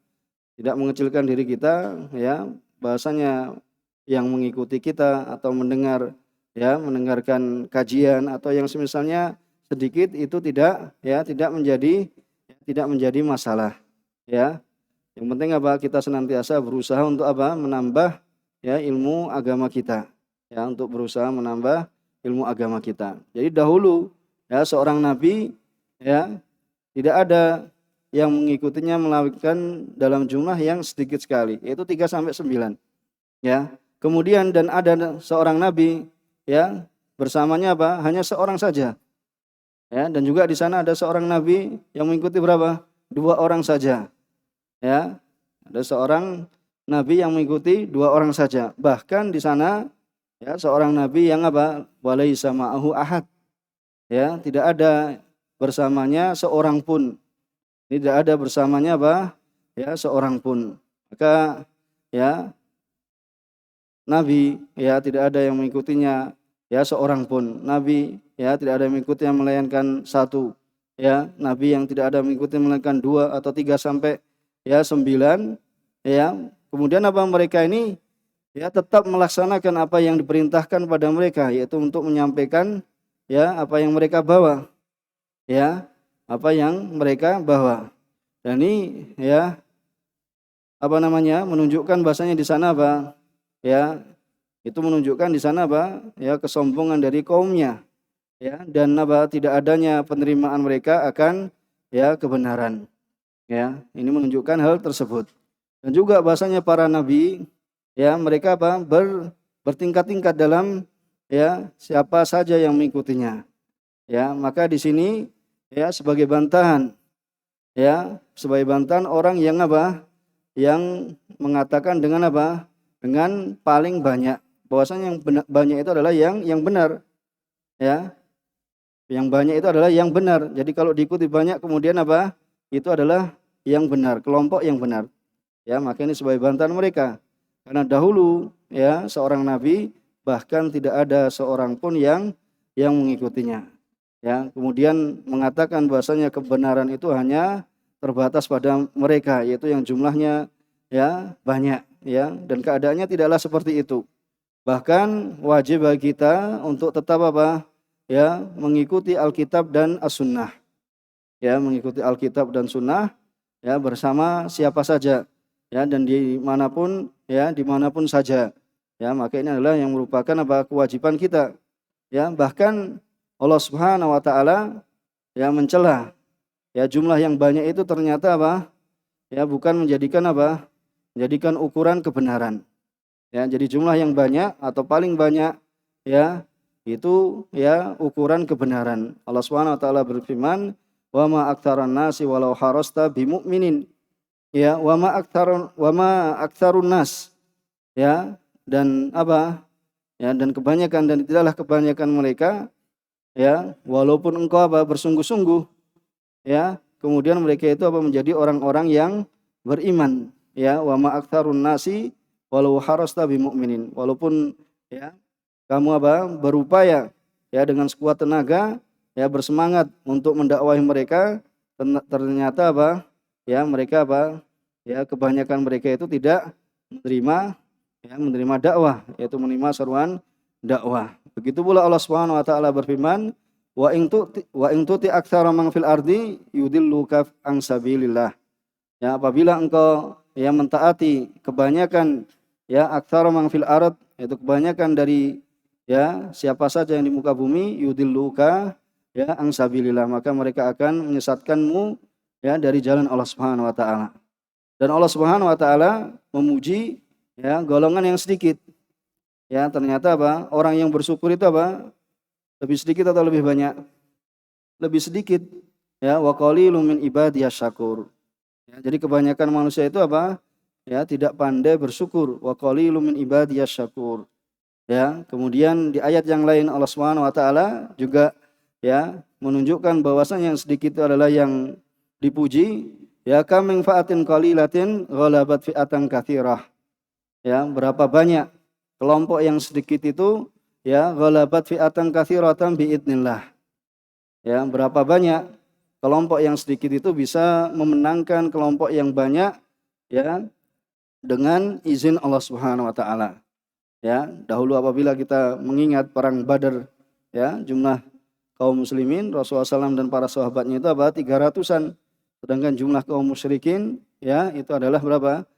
Tidak mengecilkan diri kita ya, bahasanya yang mengikuti kita atau mendengar ya, mendengarkan kajian atau yang semisalnya sedikit itu tidak menjadi masalah ya. Yang penting apa? Kita senantiasa berusaha untuk apa? Menambah ya ilmu agama kita. Ya, untuk berusaha menambah ilmu agama kita. Jadi dahulu ya seorang nabi ya tidak ada yang mengikutinya melakukan dalam jumlah yang sedikit sekali, yaitu 3 sampai 9. Ya. Kemudian dan ada seorang nabi ya bersamanya apa? Hanya seorang saja. Ya, dan juga di sana ada seorang nabi yang mengikuti berapa? 2 orang saja. Ya. Ada seorang nabi yang mengikuti 2 orang saja. Bahkan di sana ya seorang nabi yang apa? Walaisa ma'ahu ahad. Ya, tidak ada bersamanya seorang pun. Tidak ada bersamanya apa? Ya, seorang pun. Maka ya nabi ya tidak ada yang mengikutinya ya seorang pun. Nabi ya tidak ada yang mengikutinya melainkan 1. Ya, nabi yang tidak ada mengikuti melainkan 2 atau 3 sampai ya 9. Ya. Kemudian apa mereka ini ya tetap melaksanakan apa yang diperintahkan pada mereka, yaitu untuk menyampaikan ya apa yang mereka bawa. Ya, apa yang mereka bawa. Dan ini ya apa namanya? Menunjukkan bahasanya di sana apa? Ya, itu menunjukkan di sana apa? Ya, kesombongan dari kaumnya. Ya, dan apa? Tidak adanya penerimaan mereka akan ya kebenaran. Ya, ini menunjukkan hal tersebut. Dan juga bahasanya para nabi ya mereka apa? Bertingkat-tingkat dalam ya siapa saja yang mengikutinya. Ya, maka di sini ya sebagai bantahan orang yang apa? Yang mengatakan dengan apa? Dengan paling banyak. Bahwasanya yang banyak itu adalah yang benar. Ya. Yang banyak itu adalah yang benar. Jadi kalau diikuti banyak kemudian apa? Itu adalah yang benar, kelompok yang benar. Ya, maka ini sebagai bantahan mereka. Karena dahulu ya seorang nabi bahkan tidak ada seorang pun yang mengikutinya. Ya, kemudian mengatakan bahasanya kebenaran itu hanya terbatas pada mereka, yaitu yang jumlahnya ya banyak ya, dan keadaannya tidaklah seperti itu. Bahkan wajib bagi kita untuk tetap apa? Ya, mengikuti Alkitab dan As-Sunnah. Ya, mengikuti Alkitab dan Sunnah ya bersama siapa saja ya dan dimanapun saja. Ya, maka ini adalah yang merupakan apa? Kewajiban kita. Ya, bahkan Allah Subhanahu wa taala ya mencela ya jumlah yang banyak itu ternyata apa? Ya bukan menjadikan apa? Menjadikan ukuran kebenaran. Ya, jadi jumlah yang banyak atau paling banyak ya itu ya ukuran kebenaran. Allah Subhanahu wa taala berfirman, "Wa ma aktsarun nasi walau harasta bimumin." Ya, wa ma aktsarun nas. Ya, dan apa? Ya, dan kebanyakan dan tidaklah kebanyakan mereka ya walaupun engkau apa bersungguh-sungguh ya kemudian mereka itu apa menjadi orang-orang yang beriman ya wa ma aktsarun nasi walau harasta bimumin, walaupun ya kamu apa berupaya ya dengan sekuat tenaga ya bersemangat untuk mendakwahi mereka, ternyata apa ya mereka apa ya kebanyakan mereka itu tidak menerima dakwah, yaitu menerima seruan dakwah. Begitu pula Allah Subhanahu wa taala berfirman, wa in tuti aktsara man fil ardi yudilluka an sabilillah. Ya, apabila engkau ya mentaati kebanyakan ya aktsara man fil ard, yaitu kebanyakan dari ya siapa saja yang di muka bumi, yudilluka ya an sabilillah, maka mereka akan menyesatkanmu ya dari jalan Allah Subhanahu wa taala. Dan Allah Subhanahu wa taala memuji ya golongan yang sedikit Ya, ternyata apa? Orang yang bersyukur itu apa? Lebih sedikit atau lebih banyak? Lebih sedikit. Ya, wa qalilum min ibadiyas syakur. Ya, jadi kebanyakan manusia itu apa? Ya, tidak pandai bersyukur. Wa qalilum min ibadiyas syakur. Ya, kemudian di ayat yang lain Allah Subhanahu wa taala juga ya menunjukkan bahwasanya yang sedikit itu adalah yang dipuji. Ya, kam min fa'atin qalilatin ghalabat fi'atan katsirah. Ya, berapa banyak kelompok yang sedikit itu ya ghalabat fi'atan katsiratan biidznillah. Ya, berapa banyak kelompok yang sedikit itu bisa memenangkan kelompok yang banyak ya dengan izin Allah Subhanahu wa taala. Ya, dahulu apabila kita mengingat perang Badar ya, jumlah kaum muslimin Rasulullah SAW dan para sahabatnya itu apa? 300-an. Sedangkan jumlah kaum musyrikin ya itu adalah berapa?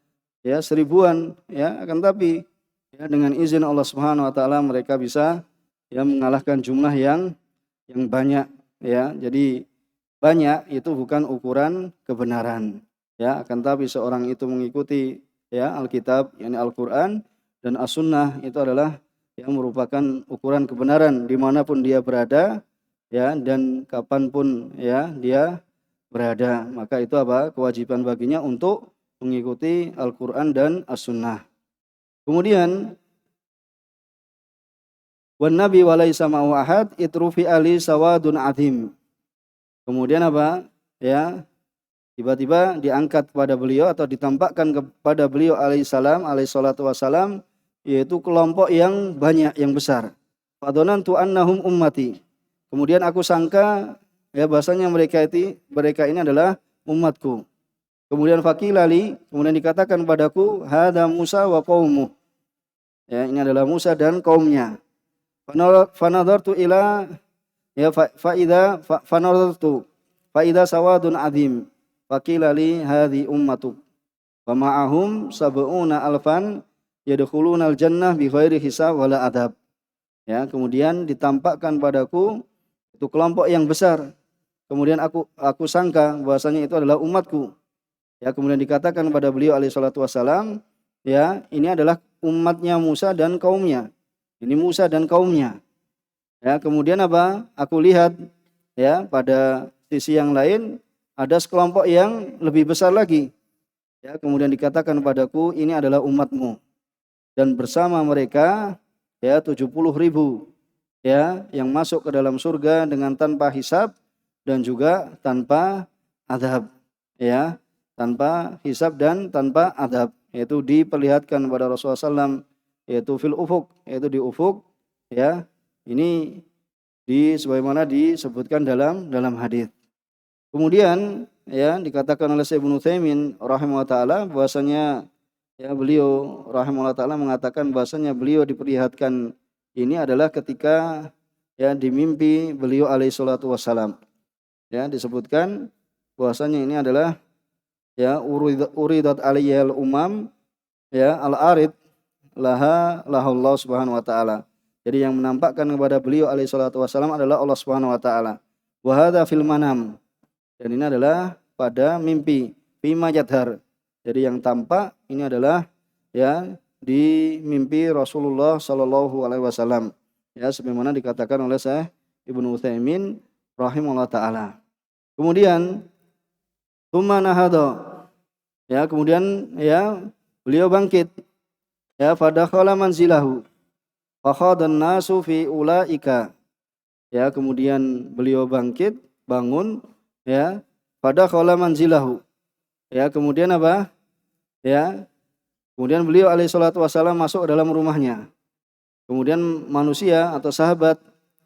Ya, 1000-an ya. Akan tapi ya dengan izin Allah Subhanahu wa taala mereka bisa ya mengalahkan jumlah yang banyak ya. Jadi banyak itu bukan ukuran kebenaran ya, akan tapi seorang itu mengikuti ya Alkitab yakni Al-Qur'an dan As-Sunnah itu adalah yang merupakan ukuran kebenaran dimanapun dia berada ya dan kapanpun ya dia berada, maka itu apa? Kewajiban baginya untuk mengikuti Al-Qur'an dan As-Sunnah. Kemudian wan nabi walaysa ma'ahu ahad itrufi ali sawadun azim. Kemudian apa? Ya, tiba-tiba diangkat kepada beliau atau ditampakkan kepada beliau alaihissalam alaihi salatu wassalam yaitu kelompok yang banyak yang besar. Fadonantu annahum ummati. Kemudian aku sangka ya bahasanya mereka ini adalah umatku. Kemudian fakilali, kemudian dikatakan padaku hada Musa wa qaumuh. Ya, ini adalah Musa dan kaumnya. Fanadartu ila ya fanadartu faida sawadun azim. Fakilali hadhi ummatuk. Wa ma'ahum sab'una alfan yadkhuluna al-jannah bi ghairi hisab wala adab. Ya, kemudian ditampakkan padaku itu kelompok yang besar. Kemudian aku sangka bahwasanya itu adalah umatku. Ya, kemudian dikatakan pada beliau alaihi salatu wasalam, ya, ini adalah umatnya Musa dan kaumnya. Ini Musa dan kaumnya. Ya, kemudian apa? Aku lihat ya pada sisi yang lain ada sekelompok yang lebih besar lagi. Ya, kemudian dikatakan padaku ini adalah umatmu. Dan bersama mereka ya 70.000 ya yang masuk ke dalam surga dengan tanpa hisab dan juga tanpa azab ya, tanpa hisab dan tanpa azab, yaitu diperlihatkan kepada Rasulullah SAW yaitu fil ufuk, yaitu di ufuk ya. Ini sebagaimana disebutkan dalam hadis. Kemudian ya dikatakan oleh Syekh Ibnu Utsaimin rahimahullah taala bahwasanya ya beliau rahimahullah taala mengatakan bahwasanya beliau diperlihatkan ini adalah ketika ya di mimpi beliau alaihi salatu wassalam. Ya disebutkan bahwasanya ini adalah ya uridat aliyal umam ya al-arid Allah Subhanahu wa taala. Jadi yang menampakkan kepada beliau alaihi salatu wassalam adalah Allah Subhanahu wa taala. Wa hadza fil manam. Dan ini adalah pada mimpi fima jadhar. Jadi yang tampak ini adalah ya di mimpi Rasulullah sallallahu alaihi wasallam. Ya sebagaimana dikatakan oleh Syekh Ibnu Utsaimin rahimahullah taala. Kemudian tsumma nahada. Ya kemudian ya beliau bangkit. Ya fadakhala manzilahu. Fa khadan nasu fi ulaika. Ya kemudian beliau bangkit, bangun ya fadakhala manzilahu. Ya kemudian apa? Ya, kemudian beliau alaihi salatu wasallam masuk ke dalam rumahnya. Kemudian manusia atau sahabat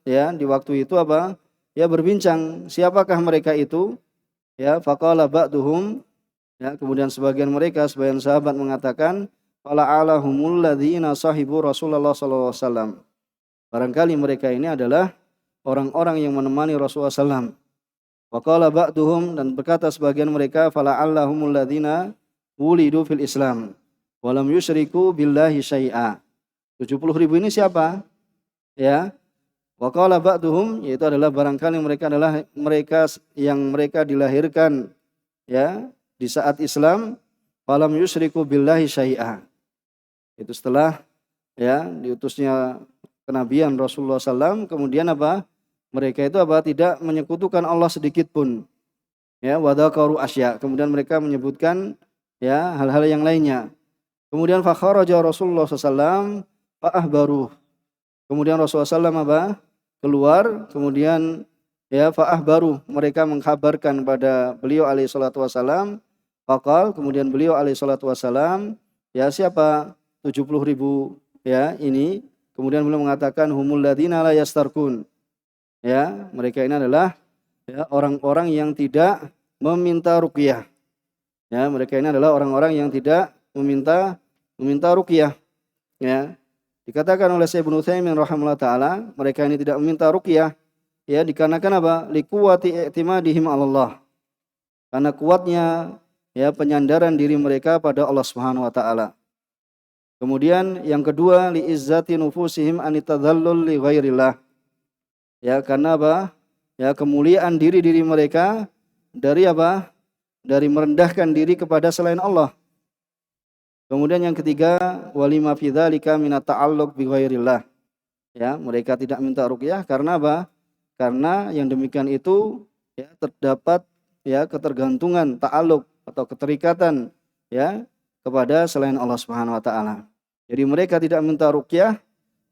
ya di waktu itu apa? Ya berbincang, siapakah mereka itu? Ya, faqala ba'duhum ya, kemudian sebagian sahabat mengatakan fala'alahumul ladzina sahibu Rasulullah sallallahu alaihi wasallam. Barangkali mereka ini adalah orang-orang yang menemani Rasulullah sallallahu alaihi wasallam. Waqala ba'duhum, dan berkata sebagian mereka fala'allahumul ladzina wulidu fil Islam walam yusyriku billahi syai'a. 70.000 ini siapa? Ya. Wa qala ba'duhum, yaitu adalah barangkali mereka adalah mereka dilahirkan ya di saat Islam walam yusyriku billahi syai'a. Itu setelah ya diutusnya kenabian Rasulullah SAW, kemudian apa? Mereka itu apa? Tidak menyekutukan Allah sedikit pun. Ya, wadakaru asya. Kemudian mereka menyebutkan ya hal-hal yang lainnya. Kemudian fakharaja Rasulullah SAW fa'ahbaruh. Kemudian Rasulullah SAW apa? Keluar, kemudian ya fa'ahbaruh. Mereka mengkabarkan pada beliau alaihi salatu wasallam. Faqal, kemudian beliau alaihi salatu wasallam, ya siapa 70.000 ya ini. Kemudian beliau mengatakan humul ladzina la yastarkun. Ya, mereka ini adalah ya orang-orang yang tidak meminta ruqyah. Ya, mereka ini adalah orang-orang yang tidak meminta ruqyah. Ya. Dikatakan oleh Syekh Ibnu Utsaimin rahimahullah taala, mereka ini tidak meminta ruqyah ya dikarenakan apa? Liquwati i'timadihim 'ala Allah. Karena kuatnya ya penyandaran diri mereka pada Allah Subhanahu wa taala. Kemudian yang kedua li izzati nufusihim anitadzallul li ghairillah. Ya, karena apa? Ya, kemuliaan diri-diri mereka dari apa? Dari merendahkan diri kepada selain Allah. Kemudian yang ketiga, walima fi dzalika min at-ta'alluq bi ghairillah. Ya, mereka tidak minta ruqyah karena apa? Karena yang demikian itu ya terdapat ya ketergantungan, ta'alluq atau keterikatan ya kepada selain Allah Subhanahu wa taala. Jadi mereka tidak minta ruqyah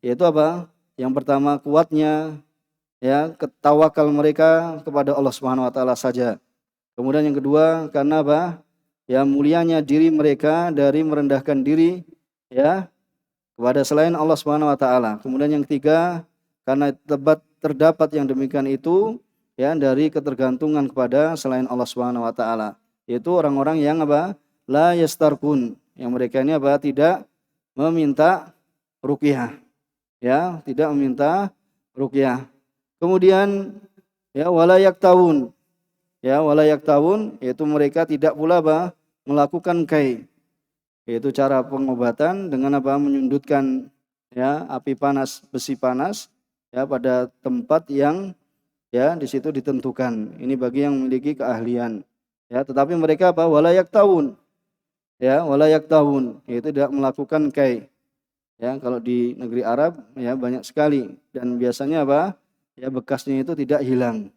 yaitu apa? Yang pertama kuatnya ya tawakal mereka kepada Allah Subhanahu wa taala saja. Kemudian yang kedua karena apa? Ya mulianya diri mereka dari merendahkan diri ya kepada selain Allah Subhanahu wa taala. Kemudian yang ketiga karena terdapat yang demikian itu ya dari ketergantungan kepada selain Allah Subhanahu wa taala. Yaitu orang-orang yang apa? La yastarkun. Yang mereka ini apa? Tidak meminta ruqyah. Ya, tidak meminta ruqyah. Kemudian ya wala yaktawun. Ya, wala yaktawun yaitu mereka tidak pula apa? Melakukan kai. Yaitu cara pengobatan dengan apa? Menyundutkan ya api panas, besi panas ya pada tempat yang ya di situ ditentukan. Ini bagi yang memiliki keahlian. Ya, tetapi mereka apa? Wala yaktawun. Ya, wala yaktawun yaitu tidak melakukan kai. Ya, kalau di negeri Arab ya banyak sekali dan biasanya apa? Ya bekasnya itu tidak hilang.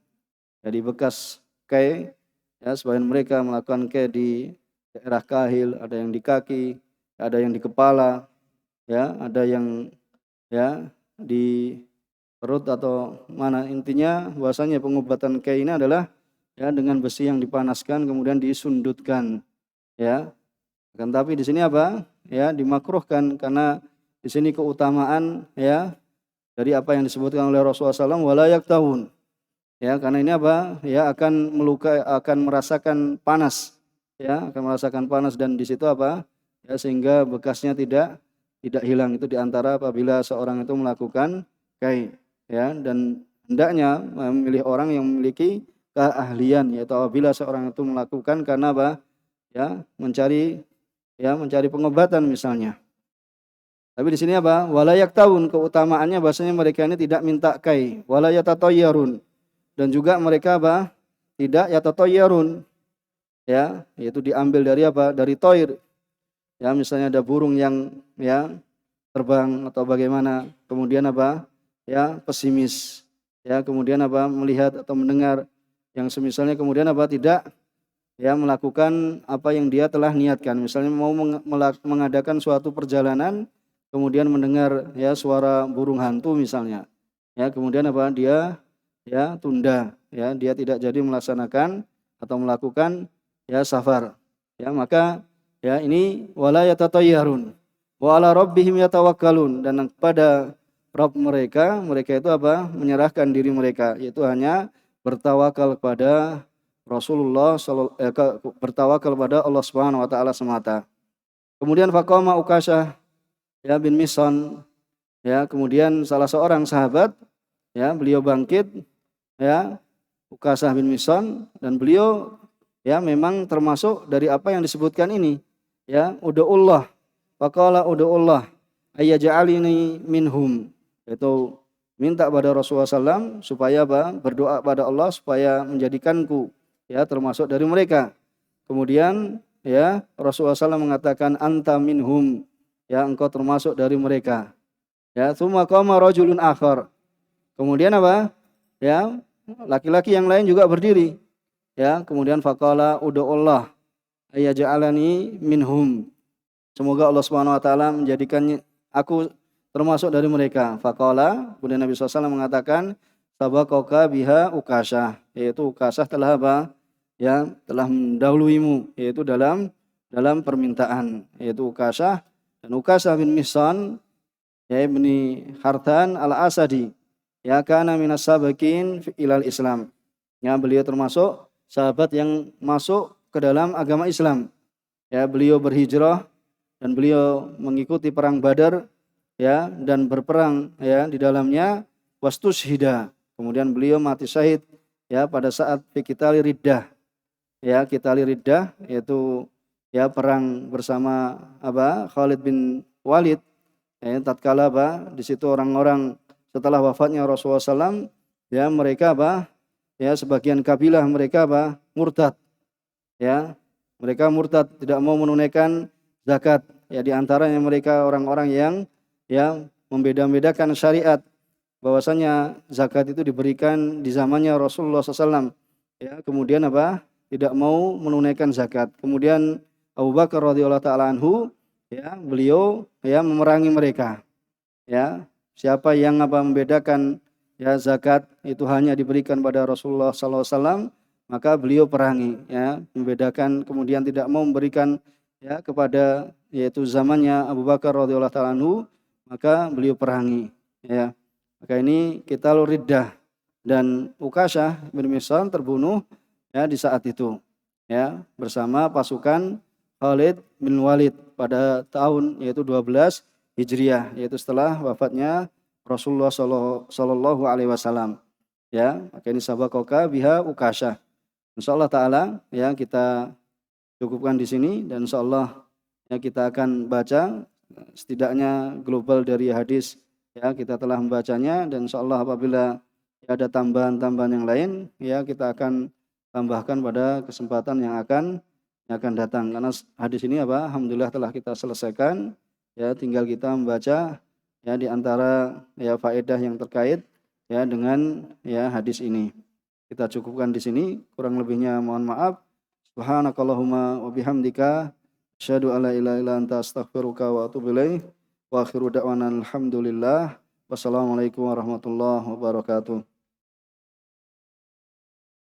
Jadi bekas kai ya sebagian mereka melakukan kai di daerah kahil, ada yang di kaki, ada yang di kepala, ya, ada yang ya di perut atau mana, intinya bahwasanya pengobatan kai ini adalah ya dengan besi yang dipanaskan kemudian disundutkan ya. Kan tapi di sini apa? Ya dimakruhkan karena di sini keutamaan ya dari apa yang disebutkan oleh Rasulullah SAW wala yaktahun. Ya, karena ini apa? Ya akan melukai, akan merasakan panas. Ya, akan merasakan panas dan di situ apa? Ya sehingga bekasnya tidak hilang. Itu diantara apabila seorang itu melakukan kai. Ya, dan hendaknya memilih orang yang memiliki keahlian, yaitu apabila seorang itu melakukan karena apa? Ya, mencari pengobatan misalnya. Tapi di sini apa? Wala yaktahun, keutamaannya bahasanya mereka ini tidak minta kai. Wala yatatayyarun. Dan juga mereka apa? Tidak yatatayyarun. Ya, yaitu diambil dari apa? Dari toir. Ya, misalnya ada burung yang ya terbang atau bagaimana, kemudian apa? Ya, pesimis. Ya, kemudian apa? Melihat atau mendengar yang semisalnya kemudian apa? Tidak ya melakukan apa yang dia telah niatkan. Misalnya mau mengadakan suatu perjalanan, kemudian mendengar ya suara burung hantu misalnya. Ya, kemudian apa? Dia ya tunda, ya dia tidak jadi melaksanakan atau melakukan ya safar. Ya, maka ya ini wala yatatayyarun wa ala rabbihim yatawakkalun, dan kepada Rabb mereka itu apa? Menyerahkan diri mereka, yaitu hanya bertawakal kepada Rasulullah bertawakal kepada Allah Subhanahu wa taala semata. Kemudian faqama Ukasyah ya bin Mihsan, ya kemudian salah seorang sahabat ya beliau bangkit ya Ukasyah bin Mihsan, dan beliau ya memang termasuk dari apa yang disebutkan ini ya ud'ullah, faqala ud'ullah ayyaj'alini minhum, yaitu minta pada Rasulullah SAW supaya apa? Berdoa pada Allah supaya menjadikanku ya termasuk dari mereka. Kemudian ya Rasulullah SAW mengatakan anta minhum, ya engkau termasuk dari mereka. Ya, tsumma qama rajulun akhar. Kemudian apa? Ya, laki-laki yang lain juga berdiri. Ya, kemudian faqala ud'ullah ayaj'alani minhum. Semoga Allah Subhanahu wa taala menjadikan aku termasuk dari mereka. Faqala, kemudian Nabi SAW mengatakan, sabaqaka biha Ukasah, yaitu Ukasah telah apa? Ya, telah mendahuluimu, yaitu dalam permintaan, yaitu Ukasah. Dan Ukasah bin Mihsan, ya ibni Harthan al-Asadi, ya kana minas sabiqin ilal Islam. Ya, beliau termasuk sahabat yang masuk ke dalam agama Islam. Ya, beliau berhijrah dan beliau mengikuti perang Badar, ya, dan berperang, ya, di dalamnya wastushhida. Kemudian beliau mati syahid, ya, pada saat qitali riddah. Ya, qitali riddah yaitu ya perang bersama apa? Khalid bin Walid. Ya, tatkala apa? Di situ orang-orang setelah wafatnya Rasulullah SAW, ya mereka apa? Ya, sebagian kabilah mereka apa? Murtad. Ya, mereka murtad, tidak mau menunaikan zakat. Ya, di antaranya mereka orang-orang yang membeda-bedakan syariat, bahwasanya zakat itu diberikan di zamannya Rasulullah SAW. Ya, kemudian apa? Tidak mau menunaikan zakat. Kemudian Abu Bakar radhiyallahu taala anhu, ya, beliau ya memerangi mereka. Ya, siapa yang apa membedakan ya zakat itu hanya diberikan pada Rasulullah SAW, maka beliau perangi, ya, membedakan, kemudian tidak mau memberikan ya kepada yaitu zamannya Abu Bakar radhiyallahu taala anhu, maka beliau perangi, ya. Maka ini qitalur riddah, dan Ukasah bin Mihsan terbunuh ya di saat itu, ya, bersama pasukan Khalid bin Walid pada tahun yaitu 12 Hijriah, yaitu setelah wafatnya Rasulullah sallallahu alaihi wasallam. Ya, maka ini sabaqaka biha Ukasah. Insyaallah taala ya kita cukupkan di sini, dan insyaallah ya kita akan baca setidaknya global dari hadis, ya kita telah membacanya, dan insyaallah apabila ada tambahan-tambahan yang lain ya kita akan tambahkan pada kesempatan yang akan datang, karena hadis ini apa alhamdulillah telah kita selesaikan, ya tinggal kita membaca ya di antara ya faedah yang terkait ya dengan ya hadis ini. Kita cukupkan di sini, kurang lebihnya mohon maaf. Subhanakallahumma wa bihamdika asyhadu alla ilaha illa anta astaghfiruka wa atubu ilaik. Wa akhiru da'wana alhamdulillah. Wassalamualaikum warahmatullahi wabarakatuh.